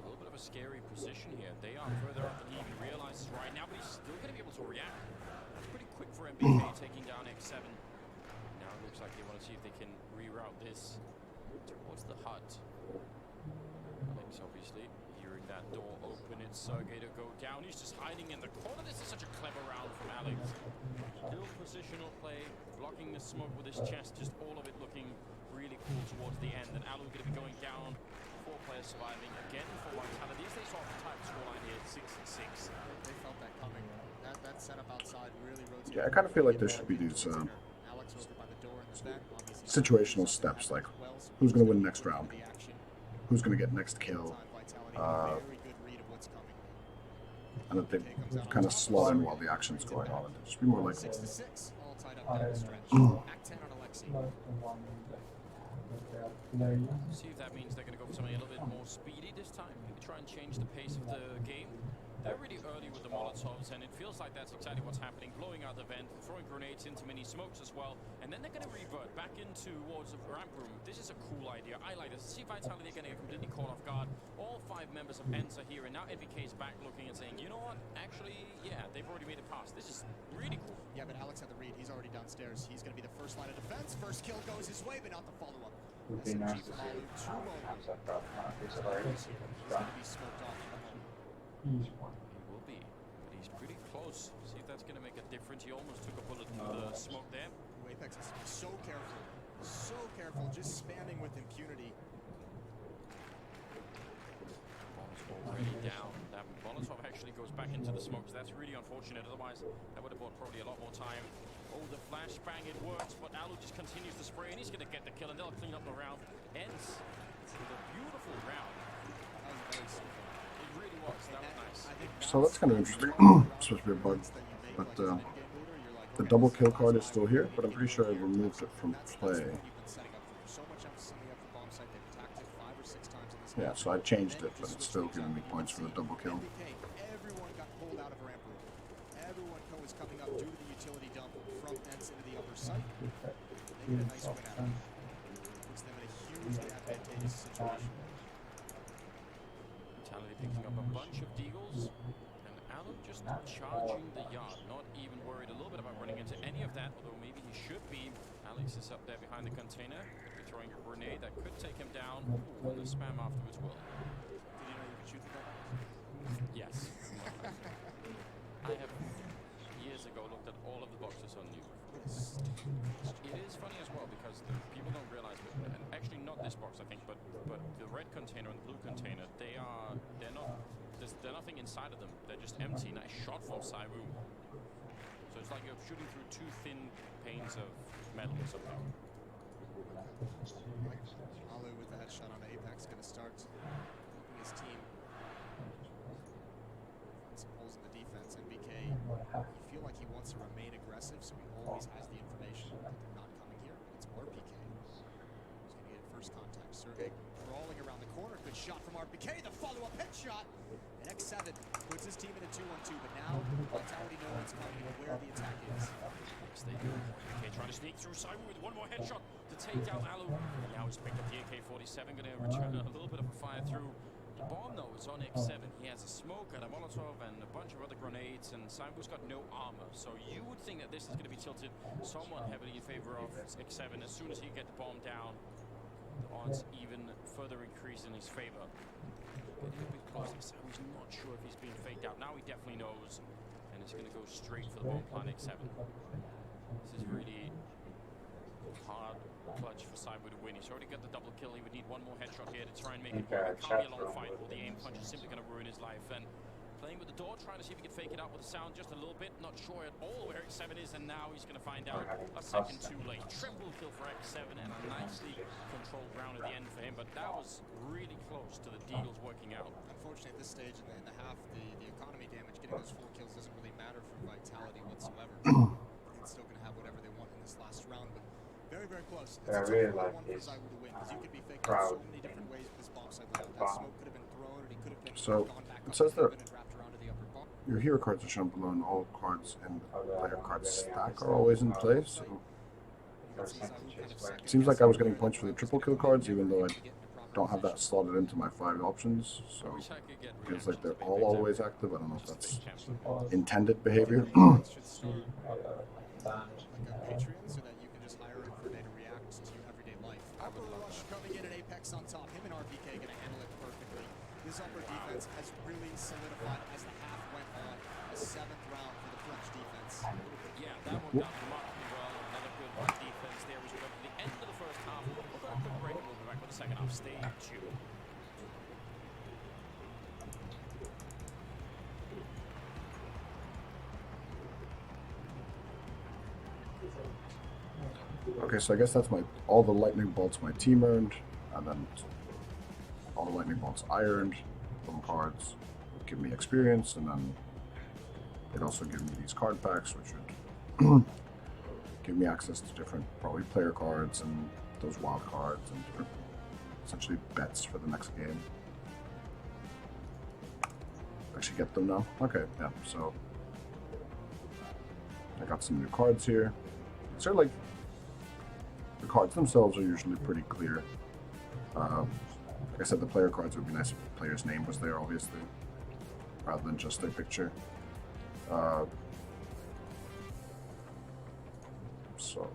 [SPEAKER 5] a little bit of a scary position here. They are further up than he even realizes right now, but he's still going to be able to react. It's pretty quick for NBK taking down X7. Now it looks like they want to see if they can reroute this towards the Hut. Alex obviously hearing that door open. It's Sergey to go down. He's just hiding in the corner. This is such a clever round from Alex. Still positional play, blocking the smoke with his chest, just all of it looking really cool towards the end. And Alu going to be going down. 4 players surviving again for Vitality. As they saw the type scoreline here, 6-6.
[SPEAKER 6] They felt that coming. That setup outside really rotated.
[SPEAKER 2] yeah, I kind of feel like there should be these
[SPEAKER 6] Alex over by the door in the back, obviously
[SPEAKER 2] situational steps, like who's going to win next round, who's going to get next kill, and that they kind of slot in while the action's going on, and just be more like
[SPEAKER 6] 6-6, all tied up down the stretch. Act 10 on Alexi.
[SPEAKER 3] Like the one that they are playing.
[SPEAKER 5] See if that means they're going to go for something a little bit more speedy this time. Maybe try and change the pace of the game. They're really early with the Molotovs, and it feels like that's exactly what's happening. Blowing out the vent, throwing grenades into mini smokes as well, and then they're going to revert back into towards the ramp room. This is a cool idea. I like this. See Vitality are going to get completely caught off guard. All 5 members of Ents are here, and now NBK is back looking and saying, you know what? Actually, yeah, they've already made it past. This is really cool.
[SPEAKER 6] Yeah, but Alex had the read. He's already downstairs. He's going to be the first line of defense. First kill goes his way, but not the follow-up. SMG from Alu, 2 moments. He's going to be smoked off in the home.
[SPEAKER 3] He's one.
[SPEAKER 5] He will be, but he's pretty close. See if that's going to make a difference. He almost took a bullet through the smoke there.
[SPEAKER 6] Apex has to be so careful. So careful, just spamming with impunity.
[SPEAKER 5] Bomb's already down. That Molotov actually goes back into the smokes. That's really unfortunate. Otherwise, that would have bought probably a lot more time. Oh, the flashbang, it works, but Alu just continues to spray, and he's going to get the kill, and they'll clean up the round. Ends with a beautiful round.
[SPEAKER 6] That was very simple.
[SPEAKER 5] It really was. That was nice.
[SPEAKER 2] so. That's kind of interesting. It's supposed to be a bug, but the double kill card is still here, but I'm pretty sure I removed it from play. Yeah, so I changed it, but it's still giving me points for the double kill.
[SPEAKER 6] Everyone got pulled out of ramp room. Everyone was coming up due to the utility dump from Ents into the upper site. They get a nice win out of it. Puts them in a hugely advantageous situation.
[SPEAKER 5] Vitality picking up a bunch of deagles, and Alu just charging the yard, not even worried a little bit about running into any of that, although maybe he should be. Alex is up there behind the container, throwing a grenade that could take him down. Ooh, and the spam afterwards will.
[SPEAKER 6] Did you know you could shoot the gun?
[SPEAKER 5] Yes. I have years ago looked at all of the boxes on Nuke.
[SPEAKER 6] What a stupid question.
[SPEAKER 5] It is funny as well because the people don't realize, and actually not this box I think, but the red container and the blue container, they're nothing inside of them. They're just empty. Nice shot from Saibu. So it's like you're shooting through two thin panes of metal or something.
[SPEAKER 6] Alu with the headshot on Apex, going to start helping his team find some holes in the defense. MBK, you feel like he wants to remain aggressive, so he always has the information that they're not coming here. It's RPK who's going to get first contact. Sergey crawling around the corner. Good shot from RPK. The follow-up headshot. And X7 puts his team in a 2-1-2, but now Vitality know what's coming and where the attack is.
[SPEAKER 5] Yes, they do. Okay, trying to sneak through Saibu with one more headshot to take down Alu. And now he's picked up the AK-47, going to return a little bit of a fire through. The bomb, though, is on X7. He has a smoke and a Molotov and a bunch of other grenades, and Saibu's got no armor. So you would think that this is going to be tilted somewhat heavily in favor of X7. As soon as he can get the bomb down, the odds even further increase in his favor. Getting a bit closer, so he's not sure if he's being faked out. Now he definitely knows, and he's going to go straight for the bomb plan X7. This is really hard clutch for Saibu to win. He's already got the double kill. He would need one more headshot here to try and make it work. It can't be a long fight, or the aim punch is simply going to ruin his life. And playing with the door, trying to see if he can fake it out with the sound just a little bit. Not sure at all where X7 is, and now he's going to find out a second too late. Triple kill for X7, and a nicely controlled round at the end for him, but that was really close to the deals working out.
[SPEAKER 6] Unfortunately, at this stage in the half, the economy damage, getting those 4 kills doesn't really matter for Vitality whatsoever. They're still going to have whatever they want in this last round, but very, very close. It's a
[SPEAKER 4] really
[SPEAKER 6] tough
[SPEAKER 4] like
[SPEAKER 6] one for
[SPEAKER 4] his
[SPEAKER 6] Zaiwu to win, because you could be faking
[SPEAKER 4] crowd
[SPEAKER 6] so many different ways with this bomb side layout. That
[SPEAKER 4] bomb.
[SPEAKER 6] smoke could have been thrown, or he could have been
[SPEAKER 2] So,
[SPEAKER 6] gone back
[SPEAKER 2] it
[SPEAKER 6] up
[SPEAKER 2] says
[SPEAKER 6] the
[SPEAKER 2] there-
[SPEAKER 6] ribbon and wrapped around to the upper bomb.
[SPEAKER 2] Your hero cards are shown below, and all cards in the player card stack are always in place. So
[SPEAKER 6] You can see Zaiwu kind of second
[SPEAKER 2] seems like I was getting
[SPEAKER 6] guessing
[SPEAKER 2] points for the
[SPEAKER 6] where
[SPEAKER 2] triple
[SPEAKER 6] he
[SPEAKER 2] kill
[SPEAKER 6] was
[SPEAKER 2] cards,
[SPEAKER 6] gonna
[SPEAKER 2] even though I
[SPEAKER 6] get in the proper
[SPEAKER 2] don't have that
[SPEAKER 6] position.
[SPEAKER 2] slotted into my 5 options. So
[SPEAKER 5] I wish I could get
[SPEAKER 2] it feels like
[SPEAKER 5] reactions
[SPEAKER 2] they're
[SPEAKER 5] of
[SPEAKER 2] all
[SPEAKER 5] Apex
[SPEAKER 2] always
[SPEAKER 5] Epic.
[SPEAKER 2] active. I don't know if
[SPEAKER 5] Just
[SPEAKER 2] that's
[SPEAKER 5] big champs.
[SPEAKER 2] intended behavior.
[SPEAKER 6] Should start like a Patreon so that you can just hire him for day to react to your everyday life. Upper rush coming in at Apex on top. Him and RPK going to handle it perfectly. This upper defense has really solidified as the half went on. A 7th round for the French defense.
[SPEAKER 5] Yeah, that worked out remarkably well. Another good run defense there as we go to the end of the first half. We'll go a quick break and we'll be back with the second half. Stay tuned.
[SPEAKER 2] Okay, so I guess that's all the lightning bolts my team earned, and then all the lightning bolts I earned from cards would give me experience, and then they'd also give me these card packs, which would give me access to different probably player cards and those wild cards and different essentially bets for the next game. Actually get them now. Okay, yeah. So I got some new cards here. These are like the cards themselves are usually pretty clear. Like I said, the player cards would be nice if the player's name was there, obviously, rather than just their picture. So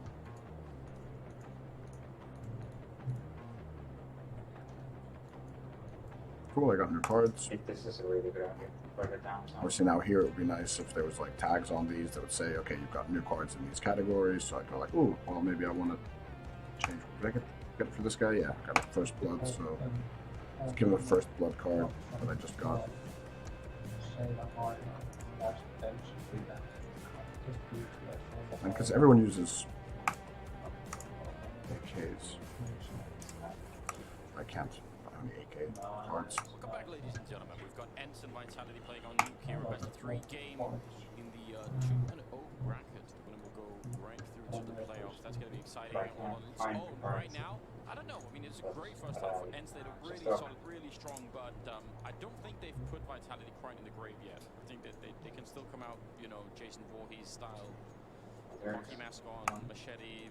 [SPEAKER 2] cool, I got new cards.
[SPEAKER 4] I think this is a really good idea. Put it down.
[SPEAKER 2] Obviously now here it would be nice if there was like tags on these that would say, okay, you've got new cards in these categories. So I'd go like, ooh, well maybe I want to change. Did I get it for this guy? Yeah, got a first blood, so let's give him a first blood card that I just got. And because everyone uses AKs, I can't buy any AK cards.
[SPEAKER 5] Welcome back, ladies and gentlemen. We've got Ents and Vitality playing on Nuke here, a best of 3 game in the 2-0 bracket. The winner will go right through to the playoffs. That's going to be exciting all on its own. Right now, I don't know. I mean, it's a great first half for Ents. They look really solid, really strong, but I don't think they've put Vitality quite in the grave yet. I think that they can still come out, you know, Jason Voorhees style, monkey mask on, machete,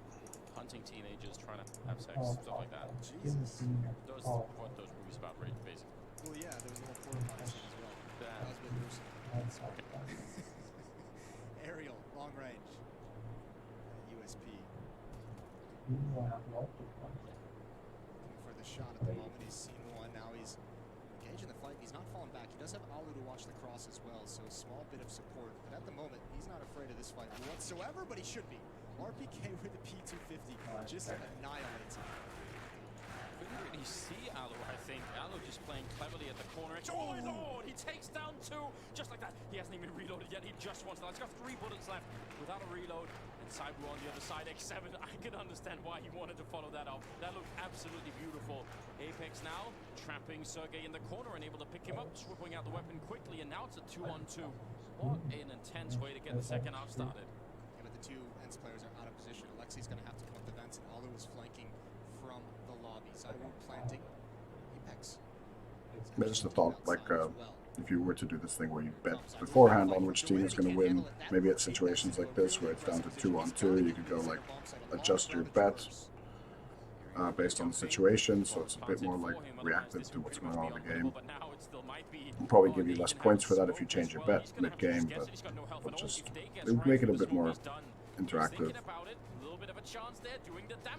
[SPEAKER 5] hunting teenagers, trying to have sex, stuff like that.
[SPEAKER 6] Jesus.
[SPEAKER 5] Those what those movies about, right, basically.
[SPEAKER 6] Well, yeah, there was a little porta potty scene as well. That was a bit gruesome. Aerial, long range. USP. Looking for the shot at the moment. He's seen one. Now he's engaged in the fight. He's not falling back. He does have Alu to watch the cross as well, so a small bit of support. But at the moment, he's not afraid of this fight whatsoever, but he should be. RPK with a P250 just annihilates him.
[SPEAKER 5] Couldn't really see Alu, I think. Alu just playing cleverly at the corner. Oh my lord! He takes down 2 just like that. He hasn't even reloaded yet. He just wants that. He's got 3 bullets left without a reload. And Saibu on the other side, X7. I can understand why he wanted to follow that up. That looked absolutely beautiful. Apex now trapping Sergey in the corner and able to pick him up, swooping out the weapon quickly. And now it's a 2-on-2. What an intense way to get the second half started.
[SPEAKER 6] Yeah, but the 2 ENCE players are out of position. Alexi's going to have to come up the vents, and Alu is flanking from the lobby. Saibu planting. Apex.
[SPEAKER 2] I just thought, like, if you were to do this thing where you bet beforehand on which team is going to win, maybe at situations like this where it's down to 2-on-2, you could go like adjust your bet based on the situation, so it's a bit more like reactive to what's going on in the game. It'll probably give you less points for that if you change your bet mid-game, but just it would make it a bit more interactive.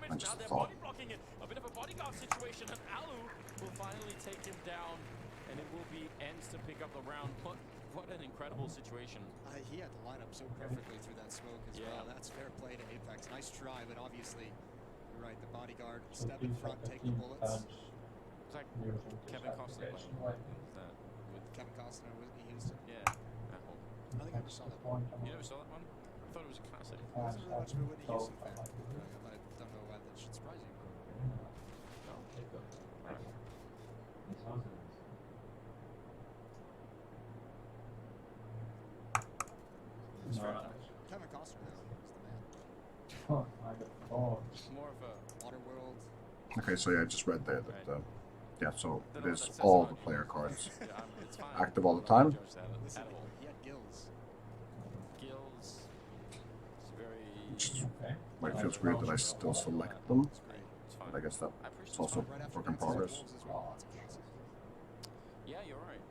[SPEAKER 2] I just thought.
[SPEAKER 5] A bit of a bodyguard situation, and Alu will finally take him down, and it will be ENCE to pick up the round. What an incredible situation.
[SPEAKER 6] He had to line up so perfectly through that smoke as well. That's fair play to Apex. Nice try, but obviously, you're right, the bodyguard step in front, take the bullets.
[SPEAKER 5] It's like Kevin Costner playing. That with
[SPEAKER 6] Kevin Costner, he used it.
[SPEAKER 5] yeah, that whole.
[SPEAKER 6] I don't think I ever saw that one.
[SPEAKER 5] You never saw that one? I thought it was a classic.
[SPEAKER 6] I wasn't really much of a Whitney Houston fan, but I don't know why that should surprise you.
[SPEAKER 5] No. Right. It's fair enough.
[SPEAKER 6] Kevin Costner, though, is the man.
[SPEAKER 3] Oh, I got bored.
[SPEAKER 5] More of a
[SPEAKER 6] Waterworld.
[SPEAKER 2] Okay, so yeah, I just read there that, yeah, so
[SPEAKER 5] Don't
[SPEAKER 2] it
[SPEAKER 5] know what
[SPEAKER 2] is
[SPEAKER 5] that says
[SPEAKER 2] all
[SPEAKER 5] about
[SPEAKER 2] the
[SPEAKER 5] you.
[SPEAKER 2] player cards
[SPEAKER 5] Yeah, it's fine.
[SPEAKER 2] active all the time.
[SPEAKER 5] Judge that
[SPEAKER 6] Listen,
[SPEAKER 5] at all.
[SPEAKER 6] he had gills.
[SPEAKER 5] Gills. It's very.
[SPEAKER 2] Which is,
[SPEAKER 3] Okay.
[SPEAKER 2] like, it feels weird that I still select them,
[SPEAKER 6] It's great.
[SPEAKER 5] It's fine.
[SPEAKER 2] but I guess that
[SPEAKER 5] I appreciate
[SPEAKER 2] it's also
[SPEAKER 6] Right after
[SPEAKER 2] work in
[SPEAKER 6] Nancy
[SPEAKER 2] progress.
[SPEAKER 6] Wolves as well. Lots of kills.
[SPEAKER 5] Yeah, you're right.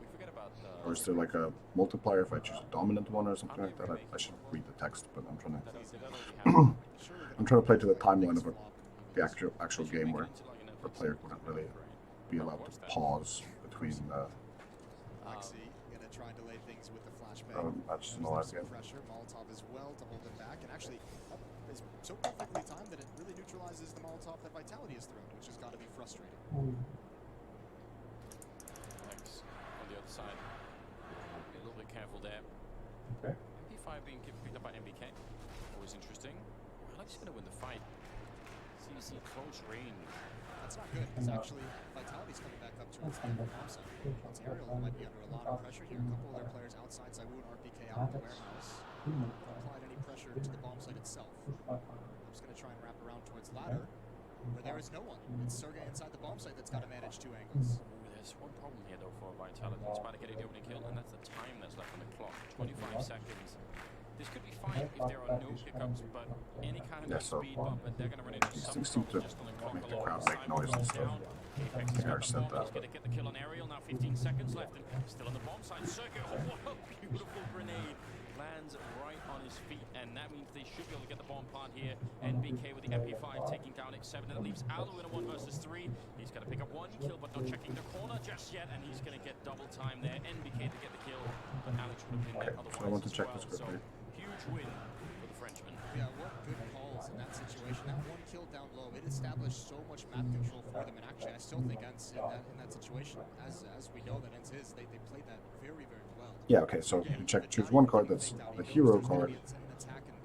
[SPEAKER 5] We forget about.
[SPEAKER 2] Or is there like a multiplier if I choose a dominant one or something like that? I should read the text, but I'm trying to I'm trying to play to the timeline of the actual game where the player wouldn't really be allowed to pause between
[SPEAKER 6] Lexi gonna try and delay things with the flashbang.
[SPEAKER 2] matches in the
[SPEAKER 6] There's
[SPEAKER 2] live
[SPEAKER 6] some
[SPEAKER 2] game.
[SPEAKER 6] pressure. Molotov as well to hold him back, and actually is so perfectly timed that it really neutralizes the Molotov that Vitality has thrown, which has got to be frustrating.
[SPEAKER 5] Alex on the other side. Be a little bit careful there.
[SPEAKER 3] Okay.
[SPEAKER 5] MP5 being picked up by MBK. Always interesting. Alex is going to win the fight. CC close range.
[SPEAKER 6] That's not good, because actually Vitality's coming back up towards the bomb site. It's Aerial might be under a lot of pressure here. A couple of their players outside, Saibu and RPK out in the warehouse. Applied any pressure to the bomb site itself. I'm just going to try and wrap around towards ladder, where there is no one. It's Sergey inside the bomb site that's got to manage 2 angles.
[SPEAKER 5] There's one problem here though for Vitality. It's about to get the opening kill, and that's the time that's left on the clock. 25 seconds. This could be fine if there are no pickups, but any kind of
[SPEAKER 2] Yeah, so
[SPEAKER 5] speed bump, and they're going to run into some
[SPEAKER 2] things seem to
[SPEAKER 5] trouble just on the clock.
[SPEAKER 2] make the
[SPEAKER 5] alone.
[SPEAKER 2] crowd make
[SPEAKER 5] Simon
[SPEAKER 2] noise and
[SPEAKER 5] goes
[SPEAKER 2] stuff.
[SPEAKER 5] down. Apex
[SPEAKER 2] I
[SPEAKER 5] has
[SPEAKER 2] think I
[SPEAKER 5] got
[SPEAKER 2] already
[SPEAKER 5] the
[SPEAKER 2] said
[SPEAKER 5] bomb.
[SPEAKER 2] that,
[SPEAKER 5] He's going to get the kill on Aerial. Now 15 seconds left, and still on the bomb side. Sergey, oh, what a beautiful grenade. Lands right on his feet, and that means they should be able to get the bomb plant here. NBK with the MP5 taking down X7, and that leaves Alu in a 1 versus 3. He's going to pick up 1 kill, but not checking the corner just yet, and he's going to get double time there. NBK to get the kill, but Alex would have been there otherwise.
[SPEAKER 2] So I want to
[SPEAKER 5] as
[SPEAKER 2] check
[SPEAKER 5] well.
[SPEAKER 2] this quickly.
[SPEAKER 5] So, huge win for the Frenchman.
[SPEAKER 6] Yeah, what good calls in that situation. That 1 kill down low, it established so much map control for them, and actually I still think ENCE in that situation, as we know that ENCE is, they played that very, very well.
[SPEAKER 2] Yeah, okay, so you choose one card that's the hero card,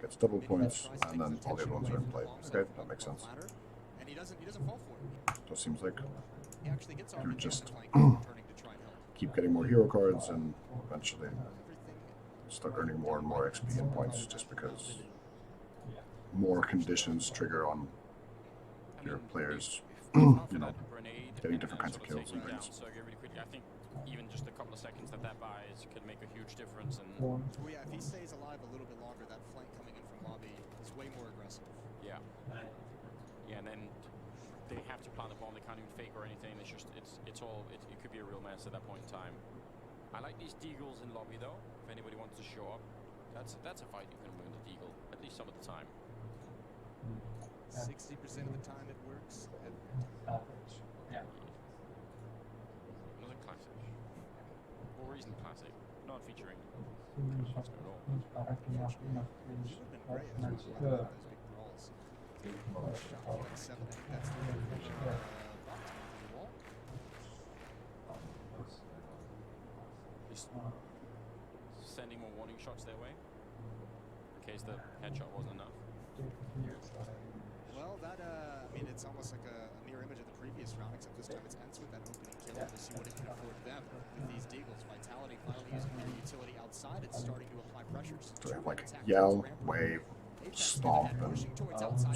[SPEAKER 2] gets double points, and then all the other ones are in play. Okay, that makes sense.
[SPEAKER 6] And he doesn't fall for it.
[SPEAKER 2] So it seems like
[SPEAKER 6] He actually gets
[SPEAKER 2] you're
[SPEAKER 6] RPK
[SPEAKER 2] just
[SPEAKER 6] on the flank, turning to try and help.
[SPEAKER 2] keep getting more hero cards and eventually
[SPEAKER 6] Everything
[SPEAKER 2] start earning more and more XP and points just because more conditions trigger on your players, you know, getting different kinds of kills and things.
[SPEAKER 5] I think even just a couple of seconds that buys could make a huge difference. And
[SPEAKER 6] Well, yeah, if he stays alive a little bit longer, that flank coming in from lobby is way more aggressive.
[SPEAKER 5] yeah, and then they have to plant the bomb. They can't even fake or anything. It's just it could be a real mess at that point in time. I like these deagles in lobby though. If anybody wants to show up, that's a fight you can win the deagle at least some of the time.
[SPEAKER 6] 60% of the time it works.
[SPEAKER 3] Yeah.
[SPEAKER 5] Another classic. Or isn't classic. not featuring
[SPEAKER 3] Sinus
[SPEAKER 5] Oscar at all.
[SPEAKER 3] baracken yapmak
[SPEAKER 6] He would have been great as well. Those big brawls. Like 7, I think that's the division. Rock to the wall.
[SPEAKER 5] Just sending more warning shots their way in case the headshot wasn't enough.
[SPEAKER 6] Well, that, I mean, it's almost like a mirror image of the previous round, except this time it's ends with that opening kill. We'll see what it can afford them with these Deagles. Vitality finally using their utility outside. It's starting to apply pressures.
[SPEAKER 2] So I have like yell, wave, stomp, and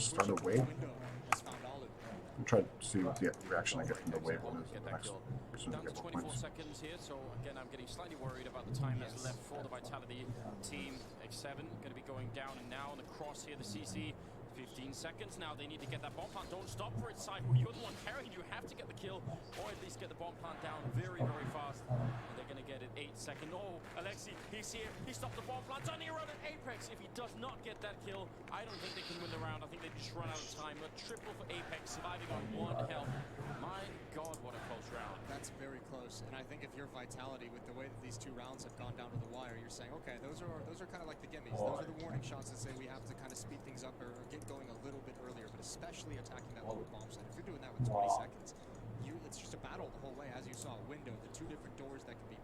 [SPEAKER 2] start a wave. I'm trying to see what the reaction I get from the wave one is in
[SPEAKER 5] Get
[SPEAKER 2] the
[SPEAKER 5] that
[SPEAKER 2] next.
[SPEAKER 5] kill.
[SPEAKER 2] As soon as I
[SPEAKER 5] Down
[SPEAKER 2] get
[SPEAKER 5] to
[SPEAKER 2] more
[SPEAKER 5] 24
[SPEAKER 2] points.
[SPEAKER 5] seconds here, so again, I'm getting slightly worried about the time that's left for the Vitality team. X7 going to be going down, and now on the cross here, the CC. 15 seconds now. They need to get that bomb plant. Don't stop for it, Cyber. You're the one carrying. You have to get the kill, or at least get the bomb plant down very, very fast. And they're going to get it 8 seconds. Oh, Alexi, he's here. He stopped the bomb plant. On the road at Apex. If he does not get that kill, I don't think they can win the round. I think they just run out of time. A triple for Apex, surviving on 1 health. My God, what a close round.
[SPEAKER 6] That's very close, and I think if you're Vitality, with the way that these 2 rounds have gone down to the wire, you're saying, okay, those are kind of like the gimmies. Those are the warning shots that say we have to kind of speed things up or get going a little bit earlier, but especially attacking that lower bomb site. If you're doing that with 20 seconds, it's just a battle the whole way, as you saw. Window, the 2 different doors that can be.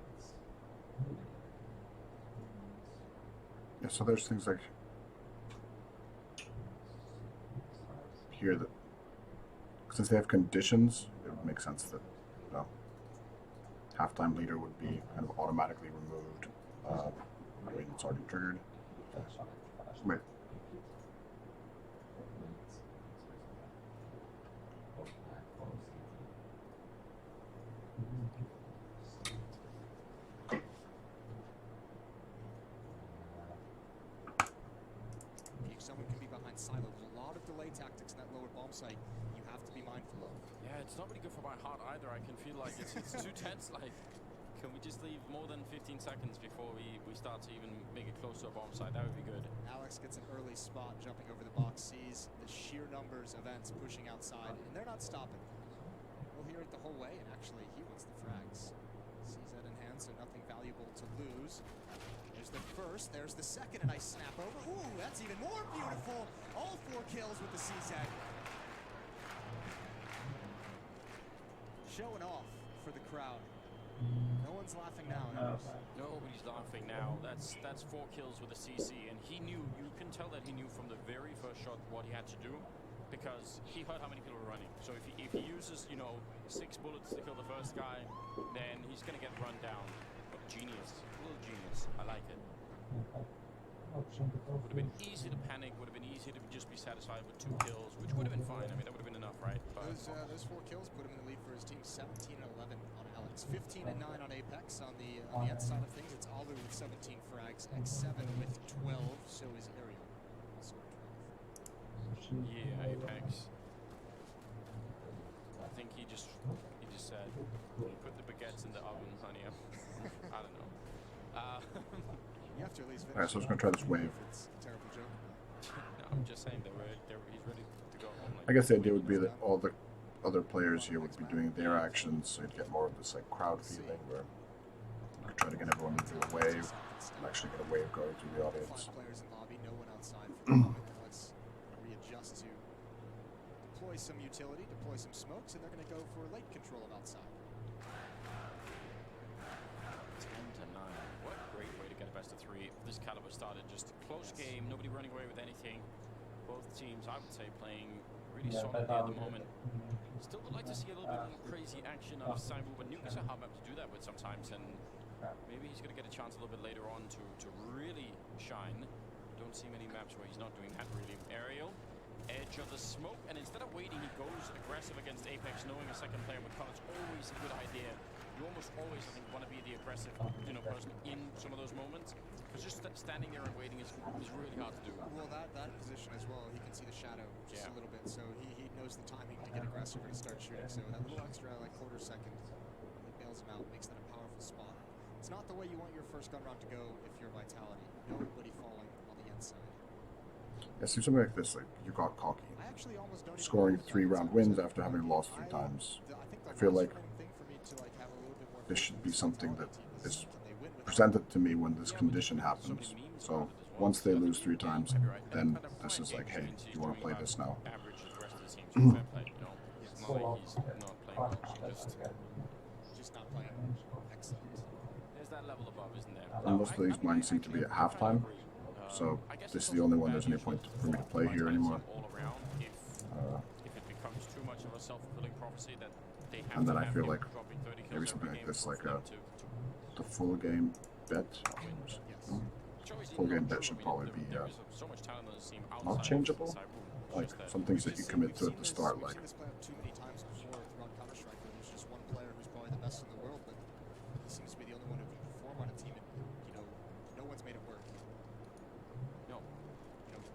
[SPEAKER 2] Yeah, so there's things like here that, since they have conditions, it would make sense that, you know, halftime leader would be kind of automatically removed. I mean, it's already triggered. Wait.
[SPEAKER 6] If someone can be behind silo, there's a lot of delay tactics in that lower bomb site you have to be mindful of.
[SPEAKER 5] Yeah, it's not really good for my heart either. I can feel like it's too tense. Like, can we just leave more than 15 seconds before we start to even make it close to a bomb site? That would be good.
[SPEAKER 6] Alex gets an early spot, jumping over the box, sees the sheer numbers of Ents pushing outside, and they're not stopping. We'll hear it the whole way, and actually he wants the frags. Sees that in hand, so nothing valuable to lose. There's the first, there's the second, a nice snap over. Ooh, that's even more beautiful. All 4 kills with the CZ. Showing off for the crowd. No one's laughing now.
[SPEAKER 5] Nobody's laughing now. That's 4 kills with a CC, and he knew. You can tell that he knew from the very first shot what he had to do, because he heard how many people were running. So if he uses, you know, 6 bullets to kill the first guy, then he's gonna get run down. But genius, a little genius. I like it. Would have been easy to panic. Would have been easy to just be satisfied with 2 kills, which would have been fine. I mean, that would have been enough, right? But
[SPEAKER 6] Those 4 kills put him in the lead for his team. 17 and 11 on Alex, 15 and 9 on Apex. On the end side of things, it's Alu with 17 frags, X7 with 12. So is Ariel, also with 12.
[SPEAKER 5] yeah, Apex. I think he just said, put the baguettes in the oven, honey. I don't know.
[SPEAKER 6] You have to at least finish.
[SPEAKER 2] Alright, so I was gonna try this wave.
[SPEAKER 6] It's a terrible joke.
[SPEAKER 5] No, I'm just saying that he's ready to go home. Like,
[SPEAKER 2] I guess the idea would be that all the other players here would be doing their actions, so you'd get more of this like crowd feeling where you could try to get everyone to do a wave and actually get a wave going through the audience.
[SPEAKER 6] 5 players in lobby, no one outside for the moment. Let's readjust to deploy some utility, deploy some smokes, and they're going to go for late control of outside.
[SPEAKER 5] 10-9. What a great way to get a best of 3. This caliber started just a close game, nobody running away with anything. Both teams, I would say, playing really solidly at the moment. Still would like to see a little bit more crazy action out of Saibu, but Nuke is a hard map to do that with sometimes, and maybe he's going to get a chance a little bit later on to really shine. Don't see many maps where he's not doing that really. Ariel, edge of the smoke, and instead of waiting, he goes aggressive against Apex, knowing a second player would come. It's always a good idea. You almost always, I think, want to be the aggressive, person in some of those moments, because just standing there and waiting is really hard to do.
[SPEAKER 6] Well, that position as well, he can see the shadow just a little bit, so he knows the timing to get aggressive and start shooting. So that little extra, like quarter second, really bails him out, makes that a powerful spot. It's not the way you want your first gun round to go if you're Vitality. Nobody falling on the inside.
[SPEAKER 2] Yeah, see something like this, like you got cocky.
[SPEAKER 6] I actually almost don't even
[SPEAKER 2] Scoring
[SPEAKER 6] know if
[SPEAKER 2] 3-round
[SPEAKER 6] that's
[SPEAKER 2] wins
[SPEAKER 6] outside.
[SPEAKER 2] after having lost 3 times.
[SPEAKER 6] I think the
[SPEAKER 2] I feel like
[SPEAKER 6] frustrating thing for me to, like, have a little bit more
[SPEAKER 2] this should be something that
[SPEAKER 6] Vitality team
[SPEAKER 2] is
[SPEAKER 6] can they win with
[SPEAKER 2] presented to me when this condition happens. So once they lose 3 times, then this is like, hey, you want to play this now?
[SPEAKER 6] Just not playing excellent.
[SPEAKER 5] There's that level above, isn't there?
[SPEAKER 2] And most of these mines seem to be at halftime, so this is the only one there's any point for me to play here anymore.
[SPEAKER 5] If it becomes too much of a self-fulfilling prophecy that they have
[SPEAKER 2] And then
[SPEAKER 5] to
[SPEAKER 2] I
[SPEAKER 5] have
[SPEAKER 2] feel
[SPEAKER 5] him
[SPEAKER 2] like
[SPEAKER 5] dropping 30 kills
[SPEAKER 2] maybe something
[SPEAKER 5] every
[SPEAKER 2] like
[SPEAKER 5] game
[SPEAKER 2] this,
[SPEAKER 5] for
[SPEAKER 2] like
[SPEAKER 5] them
[SPEAKER 2] the full game bet.
[SPEAKER 6] Yes.
[SPEAKER 2] Full game bet should probably be not changeable. Like some things that you commit to at the start, like
[SPEAKER 6] We've seen this play out too many times before throughout Counter-Strike, where there's just one player who's probably the best in the world, but he seems to be the only one who can perform on a team, and no one's made it work.
[SPEAKER 5] No.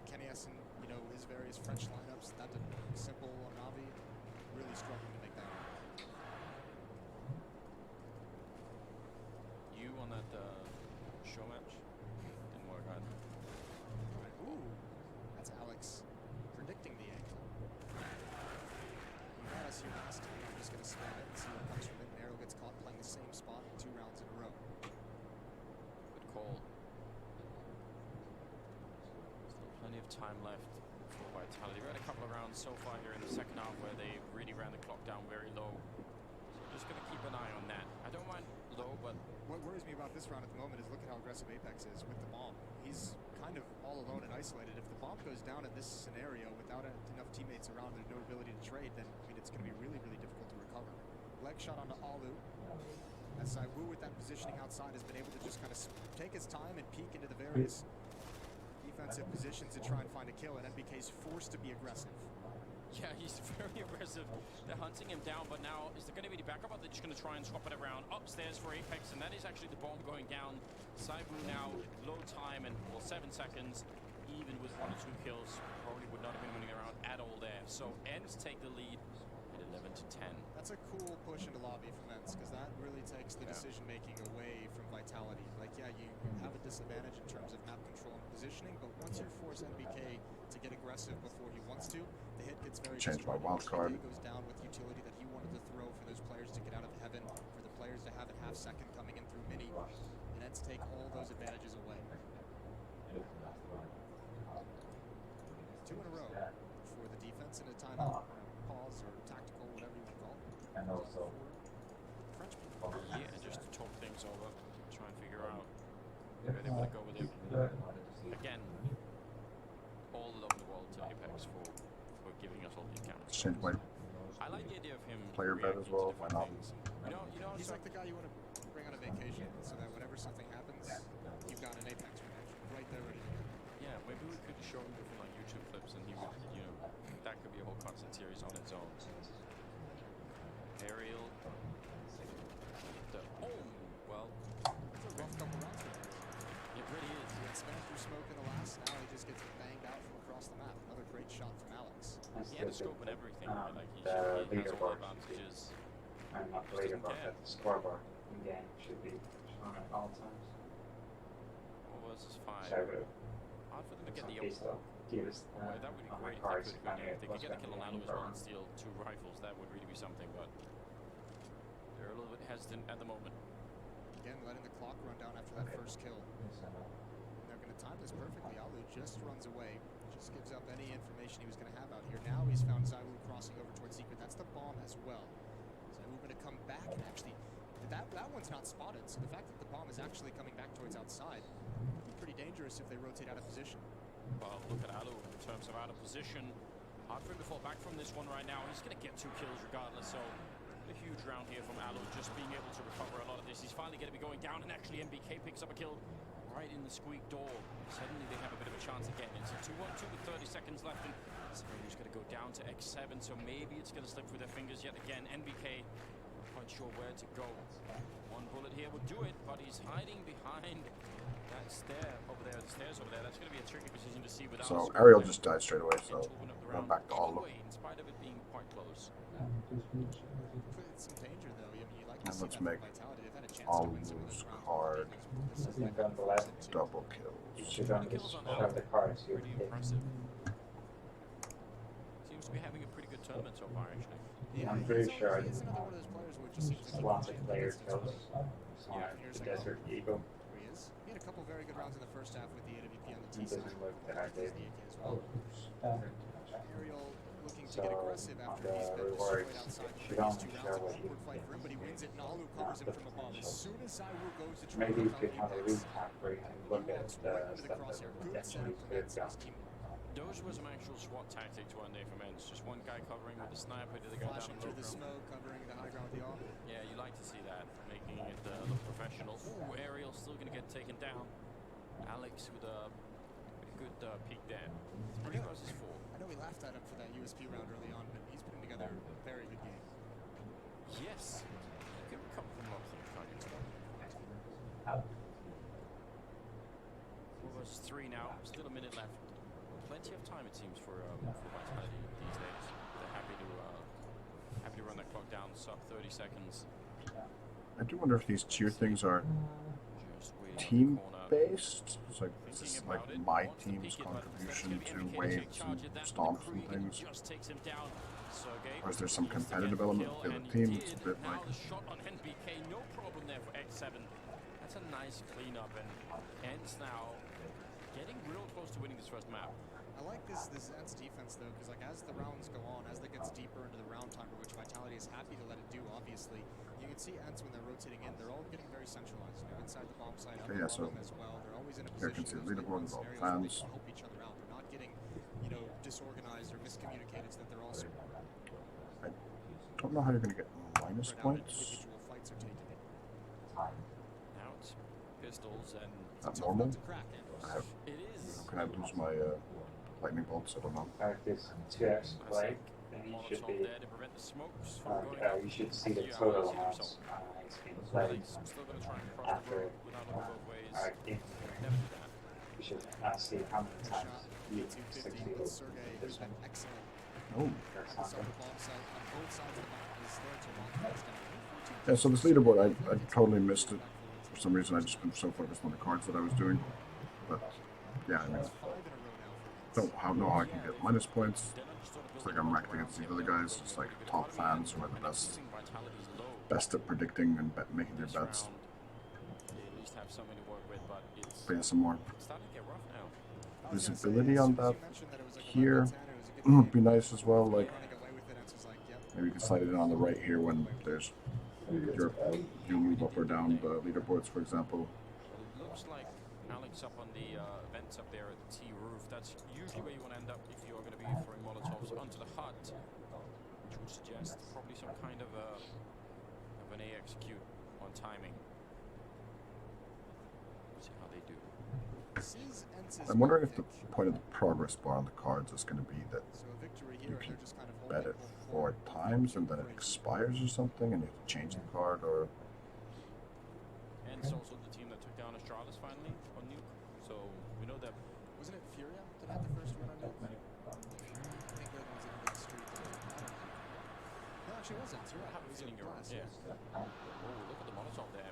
[SPEAKER 6] Kenny Essen, his various French lineups, that didn't work. Simple or Navi, really struggling to make that work.
[SPEAKER 5] You on that show match didn't work either.
[SPEAKER 6] Ooh, that's Alex predicting the angle. You had us here last time. I'm just going to spam it and see what comes from it. Arrow gets caught playing the same spot 2 rounds in a row.
[SPEAKER 5] Good call. Still plenty of time left for Vitality. We had a couple of rounds so far here in the second half where they really ran the clock down very low. So just going to keep an eye on that. I don't mind low, but
[SPEAKER 6] What worries me about this round at the moment is look at how aggressive Apex is with the bomb. He's kind of all alone and isolated. If the bomb goes down in this scenario without enough teammates around and no ability to trade, then it's going to be really, really difficult to recover. Leg shot onto Alu. As Zywoo with that positioning outside has been able to just kind of take his time and peek into the various defensive positions to try and find a kill, and NBK's forced to be aggressive.
[SPEAKER 5] yeah, he's very aggressive. They're hunting him down, but now is there going to be the backup, or they're just going to try and swap it around upstairs for Apex, and that is actually the bomb going down. Zywoo now low time and 7 seconds, even with 1 or 2 kills, probably would not have been winning around at all there. So Ents take the lead at 11 to 10.
[SPEAKER 6] That's a cool push into lobby from Ents, because that really takes the decision making away from Vitality. Like, yeah, you have a disadvantage in terms of map control and positioning, but once you force NBK to get aggressive before he wants to, the hit gets very
[SPEAKER 2] Change my
[SPEAKER 6] disruptive.
[SPEAKER 2] wild card.
[SPEAKER 6] NBK goes down with utility that he wanted to throw for those players to get out of heaven, for the players to have a half second coming in through mini, and Ents take all those advantages away. 2 in a row for the defense in a timeout, pause or tactical, whatever you want to call it.
[SPEAKER 4] And also,
[SPEAKER 6] French people.
[SPEAKER 5] Yeah, just to talk things over, try and figure out where they want to go with it. Again, all the love in the world to Apex for giving us all these cameras.
[SPEAKER 2] change my
[SPEAKER 5] I like the idea of him
[SPEAKER 2] player bet as
[SPEAKER 5] reacting to
[SPEAKER 2] well. Why
[SPEAKER 5] different
[SPEAKER 2] not?
[SPEAKER 5] things.
[SPEAKER 6] He's like the guy you want to bring on a vacation, so that whenever something happens, you've got an Apex reaction right there ready to go.
[SPEAKER 5] Yeah, maybe we could show him different like YouTube clips, and he would, that could be a whole content series on its own. Aerial. Well,
[SPEAKER 6] It's a rough couple rounds for him.
[SPEAKER 5] it really is.
[SPEAKER 6] He had spammed through smoke in the last, now he just gets banged out from across the map. Another great shot from Alex.
[SPEAKER 5] He had a scope and everything, right? Like he
[SPEAKER 4] the
[SPEAKER 5] has all the
[SPEAKER 4] leaderboard
[SPEAKER 5] advantages.
[SPEAKER 4] I'm not the leaderboard, but the scoreboard in game should be shown at all times.
[SPEAKER 5] 4 versus 5.
[SPEAKER 4] So,
[SPEAKER 5] Hard for them to
[SPEAKER 4] it's
[SPEAKER 5] get
[SPEAKER 4] on
[SPEAKER 5] the
[SPEAKER 4] piece though. Give us
[SPEAKER 5] Well, that would be
[SPEAKER 4] on my
[SPEAKER 5] great
[SPEAKER 4] cards
[SPEAKER 5] if
[SPEAKER 4] if
[SPEAKER 5] they could get the kill on Alu as well and steal 2 rifles. That would really be something, but they're a little bit hesitant at the moment.
[SPEAKER 6] Again, letting the clock run down after that first kill. And they're going to time this perfectly. Alu just runs away, just gives up any information he was going to have out here. Now he's found Zywoo crossing over towards Secret. That's the bomb as well. Zywoo going to come back and actually, that one's not spotted. So the fact that the bomb is actually coming back towards outside would be pretty dangerous if they rotate out of position.
[SPEAKER 5] Well, look at Alu in terms of out of position. Hard for him to fall back from this one right now. He's going to get 2 kills regardless, so a huge round here from Alu, just being able to recover a lot of this. He's finally going to be going down, and actually NBK picks up a kill right in the squeak door. Suddenly they have a bit of a chance again. It's a 2-1-2 with 30 seconds left, and Zywoo's going to go down to X7, so maybe it's going to slip through their fingers yet again. NBK not quite sure where to go. 1 bullet here would do it, but he's hiding behind that stair over there, the stairs over there. That's going to be a tricky position to see without.
[SPEAKER 2] So
[SPEAKER 5] smoke
[SPEAKER 2] Ariel
[SPEAKER 5] there.
[SPEAKER 2] just died straight away, so
[SPEAKER 5] To open up the
[SPEAKER 2] going
[SPEAKER 5] round
[SPEAKER 2] back to all
[SPEAKER 5] anyway, in spite of it being quite close.
[SPEAKER 6] Put some danger though. I mean, you like to
[SPEAKER 2] And
[SPEAKER 6] see
[SPEAKER 2] let's
[SPEAKER 6] that from
[SPEAKER 2] make
[SPEAKER 6] Vitality. They've had a chance
[SPEAKER 2] all
[SPEAKER 6] to win some of those
[SPEAKER 2] lose
[SPEAKER 6] rounds.
[SPEAKER 2] card.
[SPEAKER 6] This is
[SPEAKER 4] I think on the left,
[SPEAKER 2] double
[SPEAKER 4] you
[SPEAKER 2] kills.
[SPEAKER 4] should only just shove the cards you
[SPEAKER 5] Pretty
[SPEAKER 4] take.
[SPEAKER 5] impressive. Seems to be having a pretty good tournament so far, actually.
[SPEAKER 6] Yeah,
[SPEAKER 4] I'm pretty
[SPEAKER 6] he's
[SPEAKER 4] sure
[SPEAKER 6] He is another one of those players where it just seems
[SPEAKER 4] Just
[SPEAKER 6] like
[SPEAKER 4] lots of
[SPEAKER 6] he
[SPEAKER 4] player
[SPEAKER 6] gets
[SPEAKER 4] kills
[SPEAKER 6] his
[SPEAKER 4] on
[SPEAKER 6] Here's
[SPEAKER 4] the
[SPEAKER 6] like,
[SPEAKER 4] Desert Eagle.
[SPEAKER 6] is. He had a couple very good rounds in the first half with the AWP on the T
[SPEAKER 4] He
[SPEAKER 6] side.
[SPEAKER 4] doesn't look that
[SPEAKER 6] As
[SPEAKER 4] good.
[SPEAKER 6] the AK as well. Ariel looking to get aggressive after he's been
[SPEAKER 4] rewards
[SPEAKER 6] destroyed outside the
[SPEAKER 4] should
[SPEAKER 6] previous
[SPEAKER 4] only
[SPEAKER 6] 2
[SPEAKER 4] show
[SPEAKER 6] rounds.
[SPEAKER 4] what
[SPEAKER 6] An
[SPEAKER 4] he
[SPEAKER 6] awkward fight for him, but he wins it. Nalu covers him from above. As soon as Zywoo goes to try
[SPEAKER 4] Maybe
[SPEAKER 6] to
[SPEAKER 4] you
[SPEAKER 6] look
[SPEAKER 4] could
[SPEAKER 6] out
[SPEAKER 4] have a
[SPEAKER 6] Apex,
[SPEAKER 4] recap where you can
[SPEAKER 6] he
[SPEAKER 4] look at
[SPEAKER 6] walks
[SPEAKER 4] the
[SPEAKER 6] right into the
[SPEAKER 4] stuff that
[SPEAKER 6] crosshair. Good
[SPEAKER 4] potentially
[SPEAKER 6] setup from
[SPEAKER 4] could
[SPEAKER 6] Ents
[SPEAKER 4] go.
[SPEAKER 6] and his team.
[SPEAKER 5] Those were some actual SWAT tactics one day from Ents. Just one guy covering with the sniper, the other guy down
[SPEAKER 6] Flashing
[SPEAKER 5] in
[SPEAKER 6] through
[SPEAKER 5] low
[SPEAKER 6] the
[SPEAKER 5] ground.
[SPEAKER 6] smoke, covering the high ground with the AWP.
[SPEAKER 5] Yeah, you like to see that, making it look professional. Ooh, Ariel still going to get taken down. Alex with a good peek there. 3 versus 4.
[SPEAKER 6] I know we laughed at him for that USP round early on, but he's putting together a very good game.
[SPEAKER 5] Yes. He could recover from lots of targets. 4 versus 3 now. Still a minute left. Plenty of time, it seems, for Vitality these days. They're happy to run that clock down sub 30 seconds.
[SPEAKER 2] I do wonder if these cheer things are
[SPEAKER 5] Just waiting on the
[SPEAKER 2] team
[SPEAKER 5] corner.
[SPEAKER 2] based. It's like, is
[SPEAKER 5] Thinking
[SPEAKER 2] this
[SPEAKER 5] about
[SPEAKER 2] like
[SPEAKER 5] it,
[SPEAKER 2] my
[SPEAKER 5] wants to
[SPEAKER 2] team's
[SPEAKER 5] peek it, but
[SPEAKER 2] contribution
[SPEAKER 5] that's
[SPEAKER 2] to
[SPEAKER 5] gonna be MK
[SPEAKER 2] waves
[SPEAKER 5] take
[SPEAKER 2] and
[SPEAKER 5] charge at that with
[SPEAKER 2] stomps
[SPEAKER 5] the
[SPEAKER 2] and
[SPEAKER 5] Krieg,
[SPEAKER 2] things?
[SPEAKER 5] just takes him down. Sergey
[SPEAKER 2] Or is there some
[SPEAKER 5] needs to get
[SPEAKER 2] competitive
[SPEAKER 5] the
[SPEAKER 2] element
[SPEAKER 5] kill,
[SPEAKER 2] with the
[SPEAKER 5] and
[SPEAKER 2] other team?
[SPEAKER 5] he
[SPEAKER 2] It's a
[SPEAKER 5] did.
[SPEAKER 2] bit
[SPEAKER 5] Now
[SPEAKER 2] like,
[SPEAKER 5] the shot on NBK, no problem there for X7. That's a nice cleanup, and Ents now getting real close to winning this first map.
[SPEAKER 6] I like this Ents defense though, because like as the rounds go on, as it gets deeper into the round timer, which Vitality is happy to let it do, obviously, you can see Ents when they're rotating in, they're all getting very centralized. You know, inside the bomb site, up
[SPEAKER 2] Okay,
[SPEAKER 6] the
[SPEAKER 2] yeah, so
[SPEAKER 6] bottom as well. They're always in a
[SPEAKER 2] here you
[SPEAKER 6] position
[SPEAKER 2] can see the
[SPEAKER 6] in those
[SPEAKER 2] leaderboard
[SPEAKER 6] late
[SPEAKER 2] with all the
[SPEAKER 6] scenarios where they
[SPEAKER 2] fans.
[SPEAKER 6] can help each other out. They're not getting, you know, disorganized or miscommunicated, so that they're all spread
[SPEAKER 2] don't know how you're gonna get minus
[SPEAKER 6] out and
[SPEAKER 2] points.
[SPEAKER 6] individual fights are taken.
[SPEAKER 5] Now it's pistols, and
[SPEAKER 2] Is that
[SPEAKER 6] Tough
[SPEAKER 2] normal?
[SPEAKER 6] nut to crack.
[SPEAKER 2] I have,
[SPEAKER 5] it is.
[SPEAKER 2] can I lose my lightning bolts? I don't know.
[SPEAKER 4] This 2x play, then you should
[SPEAKER 5] Molotov
[SPEAKER 4] be,
[SPEAKER 5] there to prevent the smokes from going up.
[SPEAKER 4] you should see the
[SPEAKER 5] Yeah,
[SPEAKER 4] total
[SPEAKER 5] I see
[SPEAKER 4] amounts
[SPEAKER 5] yourself.
[SPEAKER 4] being played.
[SPEAKER 5] Alex still going to try and cross the road without looking both ways.
[SPEAKER 4] If
[SPEAKER 5] Never do that.
[SPEAKER 4] you should see how many
[SPEAKER 6] Good
[SPEAKER 4] times
[SPEAKER 6] shot.
[SPEAKER 4] you
[SPEAKER 6] 250
[SPEAKER 4] succeeded
[SPEAKER 6] with Sergey,
[SPEAKER 4] this
[SPEAKER 6] who's been
[SPEAKER 4] one.
[SPEAKER 6] excellent
[SPEAKER 2] Oh.
[SPEAKER 4] For
[SPEAKER 6] at the start
[SPEAKER 4] example.
[SPEAKER 6] of the bomb site on both sides of the map. Is there to lock things down.
[SPEAKER 2] Yeah, so this leaderboard, I totally missed it. For some reason, I just been so focused on the cards that I was doing. But yeah, I mean,
[SPEAKER 6] That's 5 in a row now for Ents.
[SPEAKER 2] don't know how I can get minus points.
[SPEAKER 5] Then I'm just sort of
[SPEAKER 2] It's like
[SPEAKER 5] building
[SPEAKER 2] I'm
[SPEAKER 5] up
[SPEAKER 2] ranked
[SPEAKER 5] around
[SPEAKER 2] against these
[SPEAKER 5] him.
[SPEAKER 2] other guys, just like
[SPEAKER 5] Really good
[SPEAKER 2] top
[SPEAKER 5] economy,
[SPEAKER 2] fans who are the
[SPEAKER 5] and
[SPEAKER 2] best,
[SPEAKER 5] using Vitality's low
[SPEAKER 2] best at predicting and making their
[SPEAKER 5] this
[SPEAKER 2] bets.
[SPEAKER 5] round. They at least have someone to work with, but it's
[SPEAKER 2] But yeah, some more
[SPEAKER 5] starting to get rough now.
[SPEAKER 6] I was gonna say,
[SPEAKER 2] visibility
[SPEAKER 6] as
[SPEAKER 2] on
[SPEAKER 6] soon as
[SPEAKER 2] that
[SPEAKER 6] you mentioned that it was like
[SPEAKER 2] here
[SPEAKER 6] 11-10, it was a good
[SPEAKER 2] would be
[SPEAKER 6] game.
[SPEAKER 2] nice as well. Like
[SPEAKER 6] Running away with it, Ents was like, yep.
[SPEAKER 2] maybe you can slide it in on the right here when there's you move up or down the leaderboards, for example.
[SPEAKER 5] Well, it looks like Alex up on the vents up there at the T roof. That's usually where you want to end up if you're going to be throwing Molotovs onto the hut, which would suggest probably some kind of an A execute on timing. See how they do.
[SPEAKER 6] This is Ents'
[SPEAKER 2] I'm wondering if the
[SPEAKER 6] pick.
[SPEAKER 2] point of the progress bar on the cards is going to be that
[SPEAKER 6] So a victory
[SPEAKER 2] you
[SPEAKER 6] here,
[SPEAKER 2] can
[SPEAKER 6] they're just kind of
[SPEAKER 2] bet
[SPEAKER 6] holding
[SPEAKER 2] it
[SPEAKER 6] forward.
[SPEAKER 2] 4 times and then it expires or something, and you have to change the card, or
[SPEAKER 5] And it's also the team that took down Astralis finally on Nuke. So we know that.
[SPEAKER 6] Wasn't it Furia that had the first win on Nuke? I think they're the ones that ended the streak. No, actually it wasn't. You're right. It was a
[SPEAKER 5] Feeling your
[SPEAKER 6] Blast.
[SPEAKER 5] yeah. Oh, look at the Molotov there.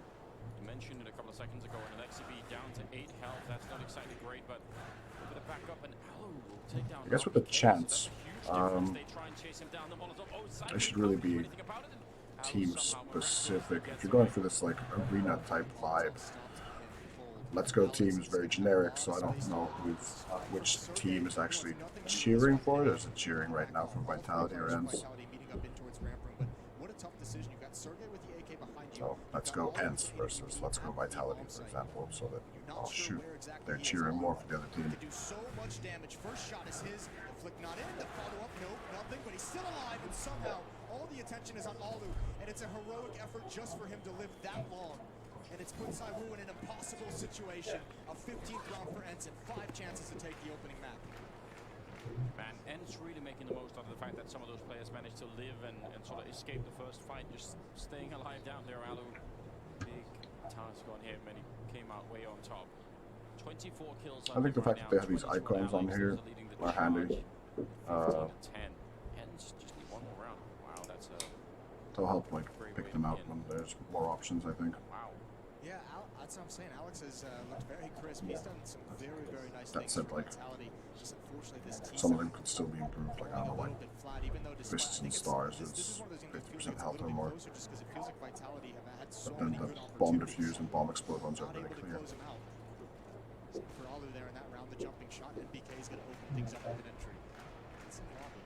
[SPEAKER 5] You mentioned it a couple of seconds ago, and an XCB down to 8 health. That's not exactly great, but look at the backup, and Alu will take down.
[SPEAKER 2] I guess with the
[SPEAKER 5] RPK, so
[SPEAKER 2] chance,
[SPEAKER 5] that's a huge difference. They try and chase him down. The Molotov, oh,
[SPEAKER 2] I should
[SPEAKER 5] Simon
[SPEAKER 2] really
[SPEAKER 5] can't do
[SPEAKER 2] be
[SPEAKER 5] anything about it, and Alu
[SPEAKER 2] team
[SPEAKER 5] somehow
[SPEAKER 2] specific.
[SPEAKER 5] gets
[SPEAKER 2] If you're going
[SPEAKER 5] away.
[SPEAKER 2] for this like arena type vibe,
[SPEAKER 6] Stopped and pulled.
[SPEAKER 2] Let's Go team is very generic, so I don't know which team is actually cheering for it. Is it cheering right now for Vitality or Ents?
[SPEAKER 6] Vitality meeting up in towards ramp room, but what a tough decision. You've got Sergey with the AK behind you.
[SPEAKER 2] So Let's Go Ents versus Let's Go Vitality, for example, so that I'll shoot. They're cheering more for the other team.
[SPEAKER 6] Could do so much damage. First shot is his. The flick not in. The follow up, nope, nothing. But he's still alive, and somehow all the attention is on Alu, and it's a heroic effort just for him to live that long. And it's put Zywoo in an impossible situation. A 15th round for Ents and 5 chances to take the opening map.
[SPEAKER 5] Man, Ents really making the most out of the fact that some of those players managed to live and sort of escape the first fight, just staying alive down there. Alu, big task on him, and he came out way on top. 24 kills.
[SPEAKER 2] I think the fact that they have these icons on here are handy.
[SPEAKER 5] 10. Ents just need one more round. Wow, that's a
[SPEAKER 2] They'll help like pick them out when there's more options, I think.
[SPEAKER 5] wow.
[SPEAKER 6] Yeah, That's what I'm saying. Alex has looked very crisp. He's done some very, very nice
[SPEAKER 2] That
[SPEAKER 6] things
[SPEAKER 2] said,
[SPEAKER 6] for
[SPEAKER 2] like,
[SPEAKER 6] Vitality. Just unfortunately, this team
[SPEAKER 2] some of them could still be improved. Like, I don't know,
[SPEAKER 6] a
[SPEAKER 2] like,
[SPEAKER 6] little bit flat, even though despite,
[SPEAKER 2] Fists
[SPEAKER 6] I think
[SPEAKER 2] and
[SPEAKER 6] it's,
[SPEAKER 2] Stars
[SPEAKER 6] this
[SPEAKER 2] is
[SPEAKER 6] is one of those things that feels
[SPEAKER 2] 50%
[SPEAKER 6] like it's a
[SPEAKER 2] health
[SPEAKER 6] little
[SPEAKER 2] or
[SPEAKER 6] bit
[SPEAKER 2] more.
[SPEAKER 6] closer just because it feels like Vitality have had so
[SPEAKER 2] But then
[SPEAKER 6] many
[SPEAKER 2] the
[SPEAKER 6] good
[SPEAKER 2] bomb
[SPEAKER 6] opportunities.
[SPEAKER 2] defuse and bomb explode ones are
[SPEAKER 6] Not
[SPEAKER 2] very
[SPEAKER 6] able to
[SPEAKER 2] clear.
[SPEAKER 6] close them out. For Alu there in that round, the jumping shot, NBK is going to open things up with an entry. That's a problem.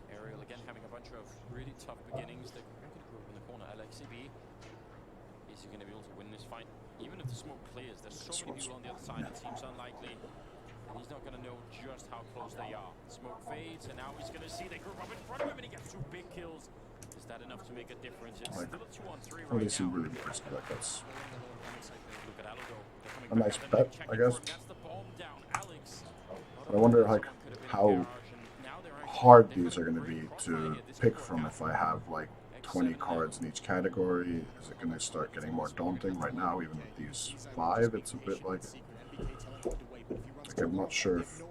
[SPEAKER 5] Ariel again having a bunch of really tough beginnings. The Kraken group in the corner, LXCB. Is he going to be able to win this fight? Even if the smoke clears, there's so many people on the other side, it seems unlikely. And he's not going to know just how close they are. Smoke fades, and now he's going to see they group up in front of him, and he gets 2 big kills. Is that enough to make a difference? It's
[SPEAKER 2] Like,
[SPEAKER 5] still a 2-on-3
[SPEAKER 2] well,
[SPEAKER 5] right
[SPEAKER 2] they seem
[SPEAKER 5] now.
[SPEAKER 2] really risky. Like, that's
[SPEAKER 5] Look at Aldo. They're coming
[SPEAKER 2] a
[SPEAKER 5] back
[SPEAKER 2] nice
[SPEAKER 5] up, and
[SPEAKER 2] bet,
[SPEAKER 5] they're
[SPEAKER 2] I
[SPEAKER 5] checking
[SPEAKER 2] guess.
[SPEAKER 5] for him. That's the bomb down. Alex.
[SPEAKER 2] But I wonder, like,
[SPEAKER 5] Someone could have been in
[SPEAKER 2] how
[SPEAKER 5] garage, and now they're actually-
[SPEAKER 2] hard
[SPEAKER 5] they've
[SPEAKER 2] these
[SPEAKER 5] got
[SPEAKER 2] are
[SPEAKER 5] a
[SPEAKER 2] going to
[SPEAKER 5] great
[SPEAKER 2] be
[SPEAKER 5] crossfire
[SPEAKER 2] to
[SPEAKER 5] here. This
[SPEAKER 2] pick
[SPEAKER 5] could
[SPEAKER 2] from
[SPEAKER 5] work
[SPEAKER 2] if
[SPEAKER 5] out.
[SPEAKER 2] I have like 20 cards in each category. Is it going to start getting more daunting right now, even with these 5? It's a bit like I'm not sure if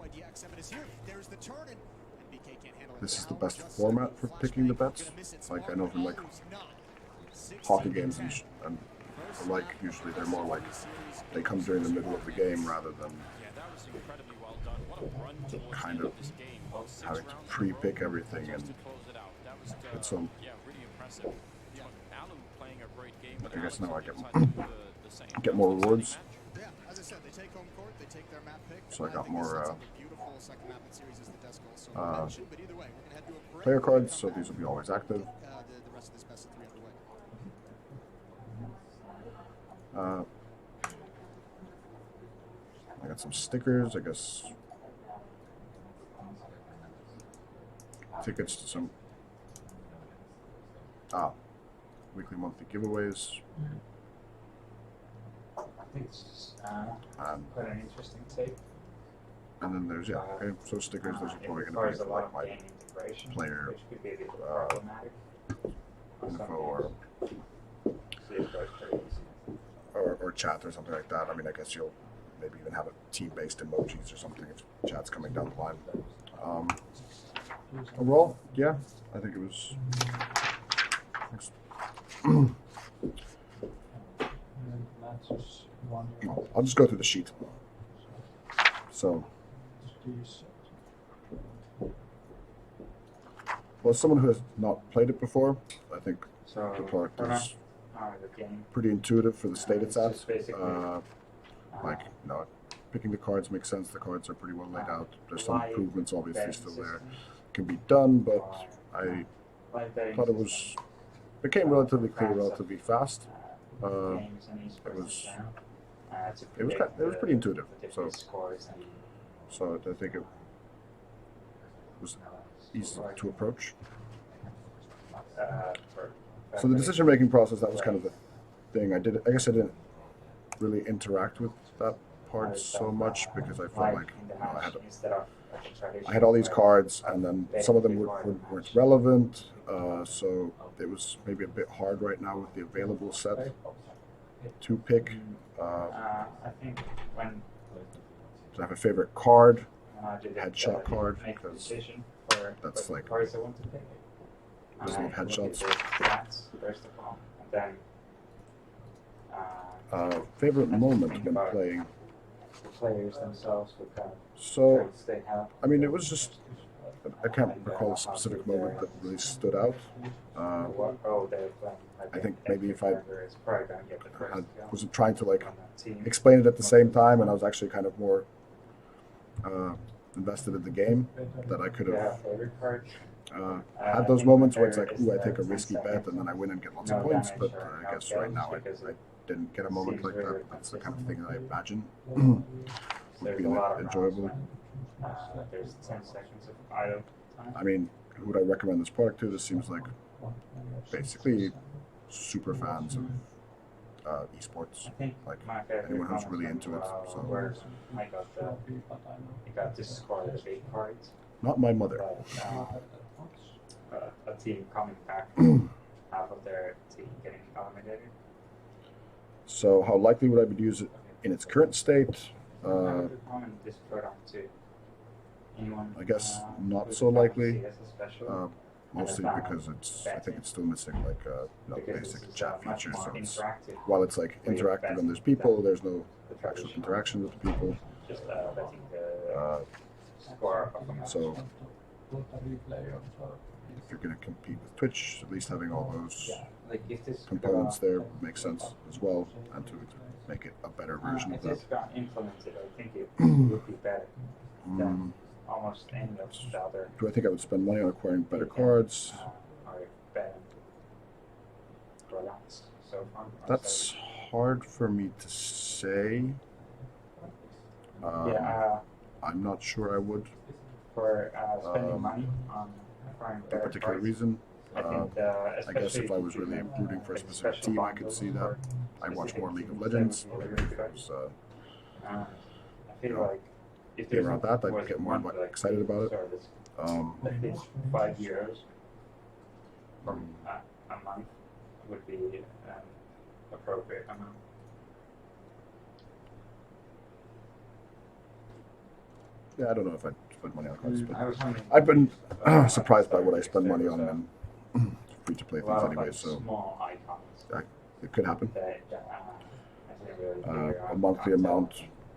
[SPEAKER 2] this is the best format for picking the bets. Like, I know from like hockey games and the like, usually they're more like they come during the middle of the game rather than
[SPEAKER 5] Yeah, that was incredibly well done. What a run towards the
[SPEAKER 2] kind
[SPEAKER 5] end
[SPEAKER 2] of
[SPEAKER 5] this game. Well, 6
[SPEAKER 2] having to
[SPEAKER 5] rounds in a
[SPEAKER 2] pre-pick
[SPEAKER 5] row
[SPEAKER 2] everything
[SPEAKER 5] just
[SPEAKER 2] and
[SPEAKER 5] to close it out. That was,
[SPEAKER 2] get some.
[SPEAKER 5] yeah, really impressive. Alan playing a great game.
[SPEAKER 2] I guess now I get
[SPEAKER 5] the same.
[SPEAKER 2] get more rewards.
[SPEAKER 6] Yeah, as I said, they take home court, they take their map pick.
[SPEAKER 2] So I got
[SPEAKER 6] think this
[SPEAKER 2] more,
[SPEAKER 6] sets up a beautiful second map in series as the desk goal. So mentioned, but either way, we're gonna head to a break.
[SPEAKER 2] Player
[SPEAKER 6] We're gonna
[SPEAKER 2] cards,
[SPEAKER 6] come
[SPEAKER 2] so
[SPEAKER 6] back
[SPEAKER 2] these will be always active.
[SPEAKER 6] the rest of this best of 3 underway.
[SPEAKER 2] I got some stickers, I guess. Tickets to some weekly, monthly giveaways,
[SPEAKER 4] I think it's just
[SPEAKER 2] and
[SPEAKER 4] quite an interesting take.
[SPEAKER 2] then there's okay. So stickers, those are
[SPEAKER 4] It
[SPEAKER 2] probably going
[SPEAKER 4] requires
[SPEAKER 2] to
[SPEAKER 4] a
[SPEAKER 2] be
[SPEAKER 4] lot
[SPEAKER 2] like
[SPEAKER 4] of
[SPEAKER 2] my
[SPEAKER 4] game integration,
[SPEAKER 2] player,
[SPEAKER 4] which could be a bit
[SPEAKER 2] uh,
[SPEAKER 4] problematic.
[SPEAKER 2] info or
[SPEAKER 4] So it goes pretty easy.
[SPEAKER 2] or chat or something like that. I mean, I guess you'll maybe even have a team-based emojis or something if chat's coming down the line. Overall, yeah, I think it was.
[SPEAKER 3] And that's just one year.
[SPEAKER 2] I'll just go through the sheet. So,
[SPEAKER 3] These,
[SPEAKER 2] well, as someone who has not played it before, I think
[SPEAKER 4] So
[SPEAKER 2] the product
[SPEAKER 4] for
[SPEAKER 2] is
[SPEAKER 4] the game,
[SPEAKER 2] pretty intuitive for the state it's
[SPEAKER 4] it's
[SPEAKER 2] at.
[SPEAKER 4] just basically,
[SPEAKER 2] Like, you know, picking the cards makes sense. The cards are pretty well laid out. There's some
[SPEAKER 4] live
[SPEAKER 2] improvements obviously
[SPEAKER 4] betting
[SPEAKER 2] still there.
[SPEAKER 4] system,
[SPEAKER 2] Can be done, but I
[SPEAKER 4] live betting
[SPEAKER 2] thought it was
[SPEAKER 4] system,
[SPEAKER 2] became relatively clear relatively fast.
[SPEAKER 4] games and esports
[SPEAKER 2] it was-
[SPEAKER 4] in general, to
[SPEAKER 2] it was
[SPEAKER 4] predict
[SPEAKER 2] it was pretty intuitive.
[SPEAKER 4] the
[SPEAKER 2] So
[SPEAKER 4] different scores and
[SPEAKER 2] I think it was easy to approach.
[SPEAKER 4] for
[SPEAKER 2] So the decision making process, that was kind of the thing. I guess I didn't really interact with that part so much because I felt like you know, I had all these cards and then some of them weren't relevant. So it was maybe a bit hard right now with the available set to pick.
[SPEAKER 4] I think when
[SPEAKER 2] I have a favorite card.
[SPEAKER 4] I did
[SPEAKER 2] Headshot
[SPEAKER 4] it,
[SPEAKER 2] card,
[SPEAKER 4] make the
[SPEAKER 2] because
[SPEAKER 4] decision for
[SPEAKER 2] that's
[SPEAKER 4] what
[SPEAKER 2] like-
[SPEAKER 4] cards I want to pick.
[SPEAKER 2] Just love
[SPEAKER 4] I look at
[SPEAKER 2] headshots.
[SPEAKER 4] the stats first of all, and then
[SPEAKER 2] Favorite moment when playing.
[SPEAKER 4] the players themselves would kind of
[SPEAKER 2] So
[SPEAKER 4] traits they have.
[SPEAKER 2] I mean, it was just I can't recall a specific moment that really stood out.
[SPEAKER 4] What role they're playing.
[SPEAKER 2] I think maybe if I
[SPEAKER 4] is probably gonna get the first
[SPEAKER 2] I
[SPEAKER 4] kill
[SPEAKER 2] wasn't trying to like
[SPEAKER 4] on that team.
[SPEAKER 2] explain it at the same time, and I was actually kind of more invested in the game that I could
[SPEAKER 4] Yeah,
[SPEAKER 2] have
[SPEAKER 4] favorite card.
[SPEAKER 2] had those moments where it's like, ooh, I take a risky bet and then I win and get lots of points. But I guess right now I didn't get a moment like that. That's the kind of thing that I imagine would
[SPEAKER 4] There's
[SPEAKER 2] be
[SPEAKER 4] a lot of
[SPEAKER 2] enjoyable.
[SPEAKER 4] rounds when, there's 10 seconds of idle time.
[SPEAKER 2] I mean, who would I recommend this product to? This seems like basically super fans of esports.
[SPEAKER 4] I think
[SPEAKER 2] Like
[SPEAKER 4] my favorite
[SPEAKER 2] anyone who's
[SPEAKER 4] one
[SPEAKER 2] really
[SPEAKER 4] was
[SPEAKER 2] into it. So
[SPEAKER 4] where I got this score the big cards,
[SPEAKER 2] not my mother.
[SPEAKER 4] but a team coming back, half of their team getting eliminated.
[SPEAKER 2] So how likely would I be to use it in its current state?
[SPEAKER 4] Comment this product to anyone.
[SPEAKER 2] I guess not
[SPEAKER 4] who's
[SPEAKER 2] so
[SPEAKER 4] playing
[SPEAKER 2] likely.
[SPEAKER 4] CS especially.
[SPEAKER 2] mostly
[SPEAKER 4] advanced
[SPEAKER 2] because it's I think
[SPEAKER 4] betting.
[SPEAKER 2] it's still missing like
[SPEAKER 4] Because
[SPEAKER 2] basic
[SPEAKER 4] this is
[SPEAKER 2] chat
[SPEAKER 4] much
[SPEAKER 2] features.
[SPEAKER 4] more
[SPEAKER 2] So it's,
[SPEAKER 4] interactive.
[SPEAKER 2] while it's like
[SPEAKER 4] way of
[SPEAKER 2] interactive
[SPEAKER 4] betting
[SPEAKER 2] and there's people,
[SPEAKER 4] than
[SPEAKER 2] there's no
[SPEAKER 4] the
[SPEAKER 2] actual
[SPEAKER 4] traditional
[SPEAKER 2] interaction with the people.
[SPEAKER 4] just betting the
[SPEAKER 2] Uh,
[SPEAKER 4] score of a match.
[SPEAKER 2] so if you're going to compete with Twitch, at least having all those
[SPEAKER 4] Like if this
[SPEAKER 2] components there makes sense as well, and to make it a better version
[SPEAKER 4] if
[SPEAKER 2] of
[SPEAKER 4] this
[SPEAKER 2] that.
[SPEAKER 4] got implemented, I think it would be better
[SPEAKER 2] Mm,
[SPEAKER 4] than almost any of the other
[SPEAKER 2] do I think I would spend money on acquiring better cards?
[SPEAKER 4] or betting products so far. or
[SPEAKER 2] That's
[SPEAKER 4] services.
[SPEAKER 2] hard for me to say. I'm not sure I would
[SPEAKER 4] For spending
[SPEAKER 2] um,
[SPEAKER 4] money on acquiring
[SPEAKER 2] for a
[SPEAKER 4] better
[SPEAKER 2] particular
[SPEAKER 4] cards.
[SPEAKER 2] reason.
[SPEAKER 4] I think,
[SPEAKER 2] I guess if I was
[SPEAKER 4] especially
[SPEAKER 2] really
[SPEAKER 4] if you
[SPEAKER 2] rooting for a
[SPEAKER 4] can,
[SPEAKER 2] specific
[SPEAKER 4] special
[SPEAKER 2] team, I could
[SPEAKER 4] bundles
[SPEAKER 2] see that.
[SPEAKER 4] for
[SPEAKER 2] I watch
[SPEAKER 4] specific
[SPEAKER 2] more League of
[SPEAKER 4] teams,
[SPEAKER 2] Legends.
[SPEAKER 4] that would be
[SPEAKER 2] Maybe
[SPEAKER 4] really
[SPEAKER 2] if it was
[SPEAKER 4] I feel
[SPEAKER 2] you know,
[SPEAKER 4] like if
[SPEAKER 2] be
[SPEAKER 4] there's
[SPEAKER 2] around that, I'd
[SPEAKER 4] was
[SPEAKER 2] get more
[SPEAKER 4] one, like,
[SPEAKER 2] excited about it.
[SPEAKER 4] service,
[SPEAKER 2] Um,
[SPEAKER 4] at least €5 from a month would be an appropriate amount.
[SPEAKER 2] yeah, I don't know if I'd spend money on cards, but
[SPEAKER 4] I was wondering.
[SPEAKER 2] I've been surprised by what I spend money on in free-to-play
[SPEAKER 4] A
[SPEAKER 2] things
[SPEAKER 4] lot of
[SPEAKER 2] anyway,
[SPEAKER 4] like
[SPEAKER 2] so
[SPEAKER 4] small icons
[SPEAKER 2] it could happen.
[SPEAKER 4] that I didn't really figure
[SPEAKER 2] A
[SPEAKER 4] out
[SPEAKER 2] monthly
[SPEAKER 4] until
[SPEAKER 2] amount,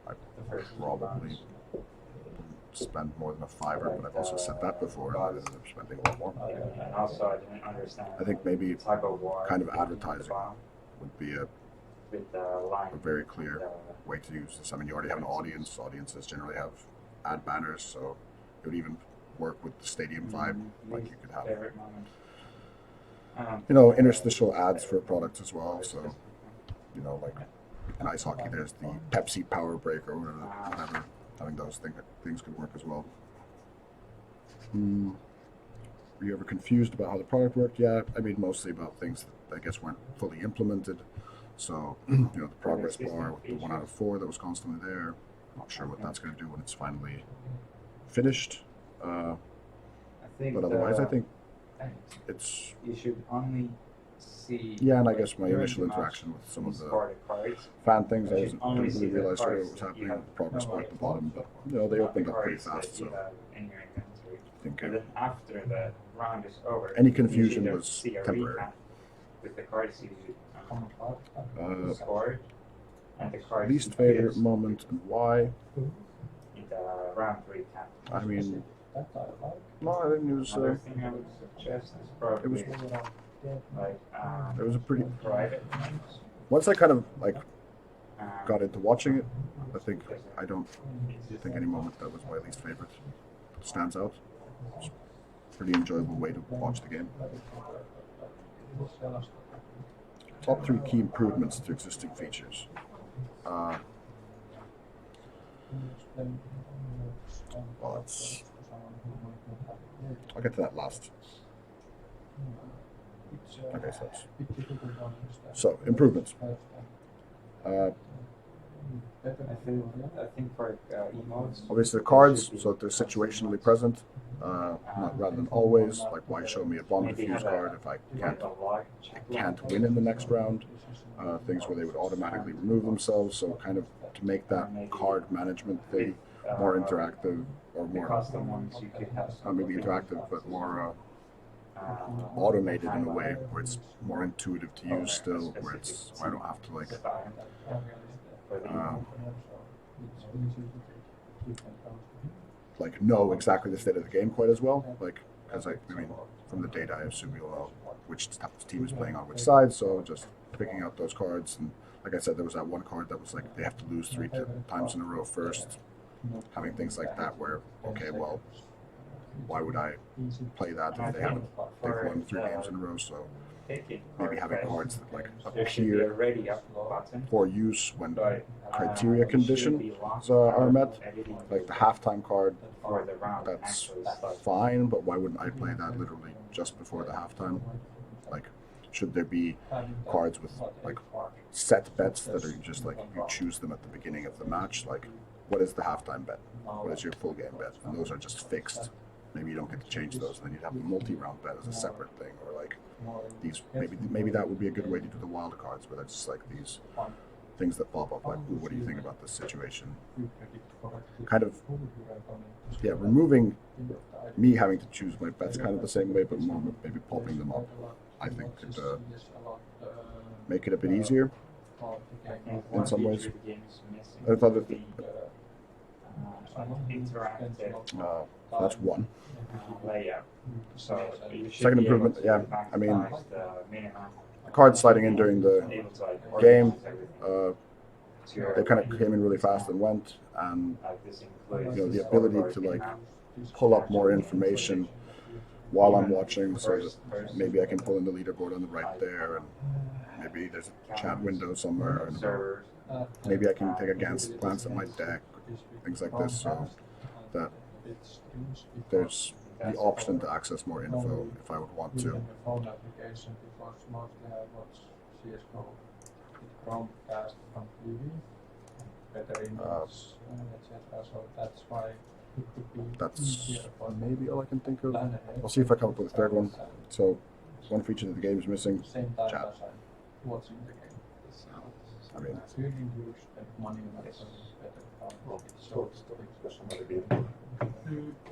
[SPEAKER 2] I
[SPEAKER 4] the first few
[SPEAKER 2] probably
[SPEAKER 4] months.
[SPEAKER 2] spend more than a $5, but I've also said that before, and I ended up spending a lot more.
[SPEAKER 4] And also, I didn't understand.
[SPEAKER 2] I think maybe
[SPEAKER 4] the type of war
[SPEAKER 2] kind of
[SPEAKER 4] at the
[SPEAKER 2] advertising
[SPEAKER 4] bottom
[SPEAKER 2] would be a
[SPEAKER 4] with the line.
[SPEAKER 2] very clear
[SPEAKER 4] the-
[SPEAKER 2] way to use this. I mean, you already have an audience. Audiences generally have ad banners, so it would even work with the stadium vibe. Like you could have,
[SPEAKER 4] favorite moment.
[SPEAKER 2] interstitial ads for products as well. So, like in ice hockey, there's the Pepsi Power Break or whatever. Having those things could work as well. Were you ever confused about how the product worked? Yeah, I mean, mostly about things that I guess weren't fully implemented. So, the progress bar with the 1 out of 4 that was constantly there. Not sure what that's going to do when it's finally finished.
[SPEAKER 4] I think
[SPEAKER 2] But otherwise, I think it's
[SPEAKER 4] you should only see.
[SPEAKER 2] yeah, and I
[SPEAKER 4] like,
[SPEAKER 2] guess my
[SPEAKER 4] during
[SPEAKER 2] initial
[SPEAKER 4] the match,
[SPEAKER 2] interaction with some of
[SPEAKER 4] these
[SPEAKER 2] the
[SPEAKER 4] score the cards.
[SPEAKER 2] fan things, I
[SPEAKER 4] You
[SPEAKER 2] didn't
[SPEAKER 4] should only see
[SPEAKER 2] really
[SPEAKER 4] the
[SPEAKER 2] realize what
[SPEAKER 4] cards
[SPEAKER 2] was
[SPEAKER 4] you
[SPEAKER 2] happening
[SPEAKER 4] have,
[SPEAKER 2] with the progress bar at the
[SPEAKER 4] like,
[SPEAKER 2] bottom, but they
[SPEAKER 4] not
[SPEAKER 2] opened
[SPEAKER 4] the
[SPEAKER 2] up pretty
[SPEAKER 4] cards
[SPEAKER 2] fast.
[SPEAKER 4] that
[SPEAKER 2] So
[SPEAKER 4] you have in your inventory.
[SPEAKER 2] I think
[SPEAKER 4] And then after the round is over,
[SPEAKER 2] any
[SPEAKER 4] you
[SPEAKER 2] confusion
[SPEAKER 4] should
[SPEAKER 2] was
[SPEAKER 4] see a
[SPEAKER 2] temporary.
[SPEAKER 4] recap with the cards you
[SPEAKER 2] Uh,
[SPEAKER 4] scored and the cards
[SPEAKER 2] least
[SPEAKER 4] you
[SPEAKER 2] favorite
[SPEAKER 4] used
[SPEAKER 2] moment and why?
[SPEAKER 4] in the round recap.
[SPEAKER 2] I mean, no, I think it was
[SPEAKER 4] Another thing I would suggest is probably
[SPEAKER 2] it
[SPEAKER 4] like
[SPEAKER 2] it was a pretty.
[SPEAKER 4] private.
[SPEAKER 2] Once I kind of like
[SPEAKER 4] Um,
[SPEAKER 2] got into watching it, I don't think any moment that was my least favorite stands out. It's a pretty enjoyable way to watch the game. Top 3 key improvements to existing features. Well, I'll get to that last. Okay, so improvements.
[SPEAKER 4] I think for emotes.
[SPEAKER 2] Obviously, the cards, so that they're situationally present, rather than always. Like, why show me a bomb defuse card if I can't win in the next round? Things where they would automatically remove themselves. So, kind of to make that card management thing more interactive or
[SPEAKER 4] The
[SPEAKER 2] more,
[SPEAKER 4] custom ones you could have.
[SPEAKER 2] not maybe interactive, but more automated in a way where it's more intuitive to use still, where I don't have to like know exactly the state of the game quite as well. Like, because I mean, from the data, I assume you'll know which team is playing on which side. So just picking out those cards, and like I said, there was that one card that was like they have to lose 3 times in a row first. Having things like that, where okay, well, why would I play that if they've won 3 games in a row? So maybe having cards that like
[SPEAKER 4] There should be a
[SPEAKER 2] appear
[SPEAKER 4] ready up button.
[SPEAKER 2] for use when
[SPEAKER 4] But
[SPEAKER 2] criteria
[SPEAKER 4] it shouldn't
[SPEAKER 2] conditions
[SPEAKER 4] be locked
[SPEAKER 2] are met,
[SPEAKER 4] editing
[SPEAKER 2] like the halftime card.
[SPEAKER 4] for the round
[SPEAKER 2] That's
[SPEAKER 4] actually starts.
[SPEAKER 2] fine, but why wouldn't I play that literally just before the halftime? Like, should there be cards with like set bets that are just like you choose them at the beginning of the match? Like, what is the halftime bet? What is your full game bet? And those are just fixed. Maybe you don't get to change those. Then you'd have a multi-round bet as a separate thing, or like these. Maybe that would be a good way to do the wild cards, where that's just like these things that pop up, like, ooh, what do you think about this situation?
[SPEAKER 3] you predict correctly
[SPEAKER 2] Kind of,
[SPEAKER 3] who you are going to
[SPEAKER 2] yeah,
[SPEAKER 3] score.
[SPEAKER 2] removing
[SPEAKER 3] End of the idea.
[SPEAKER 2] me having to choose my bets kind of the same way, but more maybe popping them up, I think could make it a bit easier. In some ways. I thought that
[SPEAKER 4] interactive
[SPEAKER 2] that's one.
[SPEAKER 4] layout. So you should
[SPEAKER 2] Second
[SPEAKER 4] be able
[SPEAKER 2] improvement,
[SPEAKER 4] to
[SPEAKER 2] yeah, I mean,
[SPEAKER 4] maximize the minimum
[SPEAKER 2] Cards sliding in during the
[SPEAKER 4] able to, like,
[SPEAKER 2] game,
[SPEAKER 4] organize everything to your
[SPEAKER 2] they kind of
[SPEAKER 4] advantage.
[SPEAKER 2] came in really fast and went, and
[SPEAKER 4] Like this includes
[SPEAKER 2] you know, the
[SPEAKER 4] the
[SPEAKER 2] ability
[SPEAKER 4] scoreboard
[SPEAKER 2] to,
[SPEAKER 4] game
[SPEAKER 2] like,
[SPEAKER 4] map.
[SPEAKER 2] pull up more information while I'm watching, so that maybe I can pull in the leaderboard on the right there, and maybe there's a chat window somewhere, and
[SPEAKER 4] Servers.
[SPEAKER 2] maybe I can take a glance at my deck, things like this, so that there's the option to access more info if I would want to.
[SPEAKER 3] Using the phone application, because mostly I watch CSGO with Chromecast from TV, better images, etc. So that's why it could be
[SPEAKER 2] That's
[SPEAKER 3] easier for me
[SPEAKER 2] maybe all I can think of.
[SPEAKER 3] plan ahead.
[SPEAKER 2] I'll see if I come up with a third one. So, one feature that the game's missing.
[SPEAKER 3] Same time
[SPEAKER 2] Chat.
[SPEAKER 3] as I'm watching the game.
[SPEAKER 2] I mean,
[SPEAKER 3] Really you spend money on that, so it's better.
[SPEAKER 1] No,
[SPEAKER 3] So
[SPEAKER 1] jos on oli viime.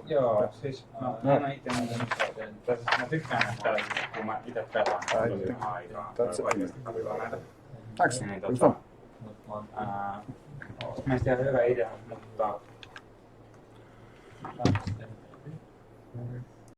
[SPEAKER 4] Joo, siis mä itse mä tykkään näistä, kun mä itse pelaan tosi vähän aikaa.
[SPEAKER 2] That's it.
[SPEAKER 4] Oikeasti katsoo näitä.
[SPEAKER 2] Thanks.
[SPEAKER 4] Niin,
[SPEAKER 2] It was fun.
[SPEAKER 4] Mielestäni ihan hyvä idea, mutta
[SPEAKER 3] that's the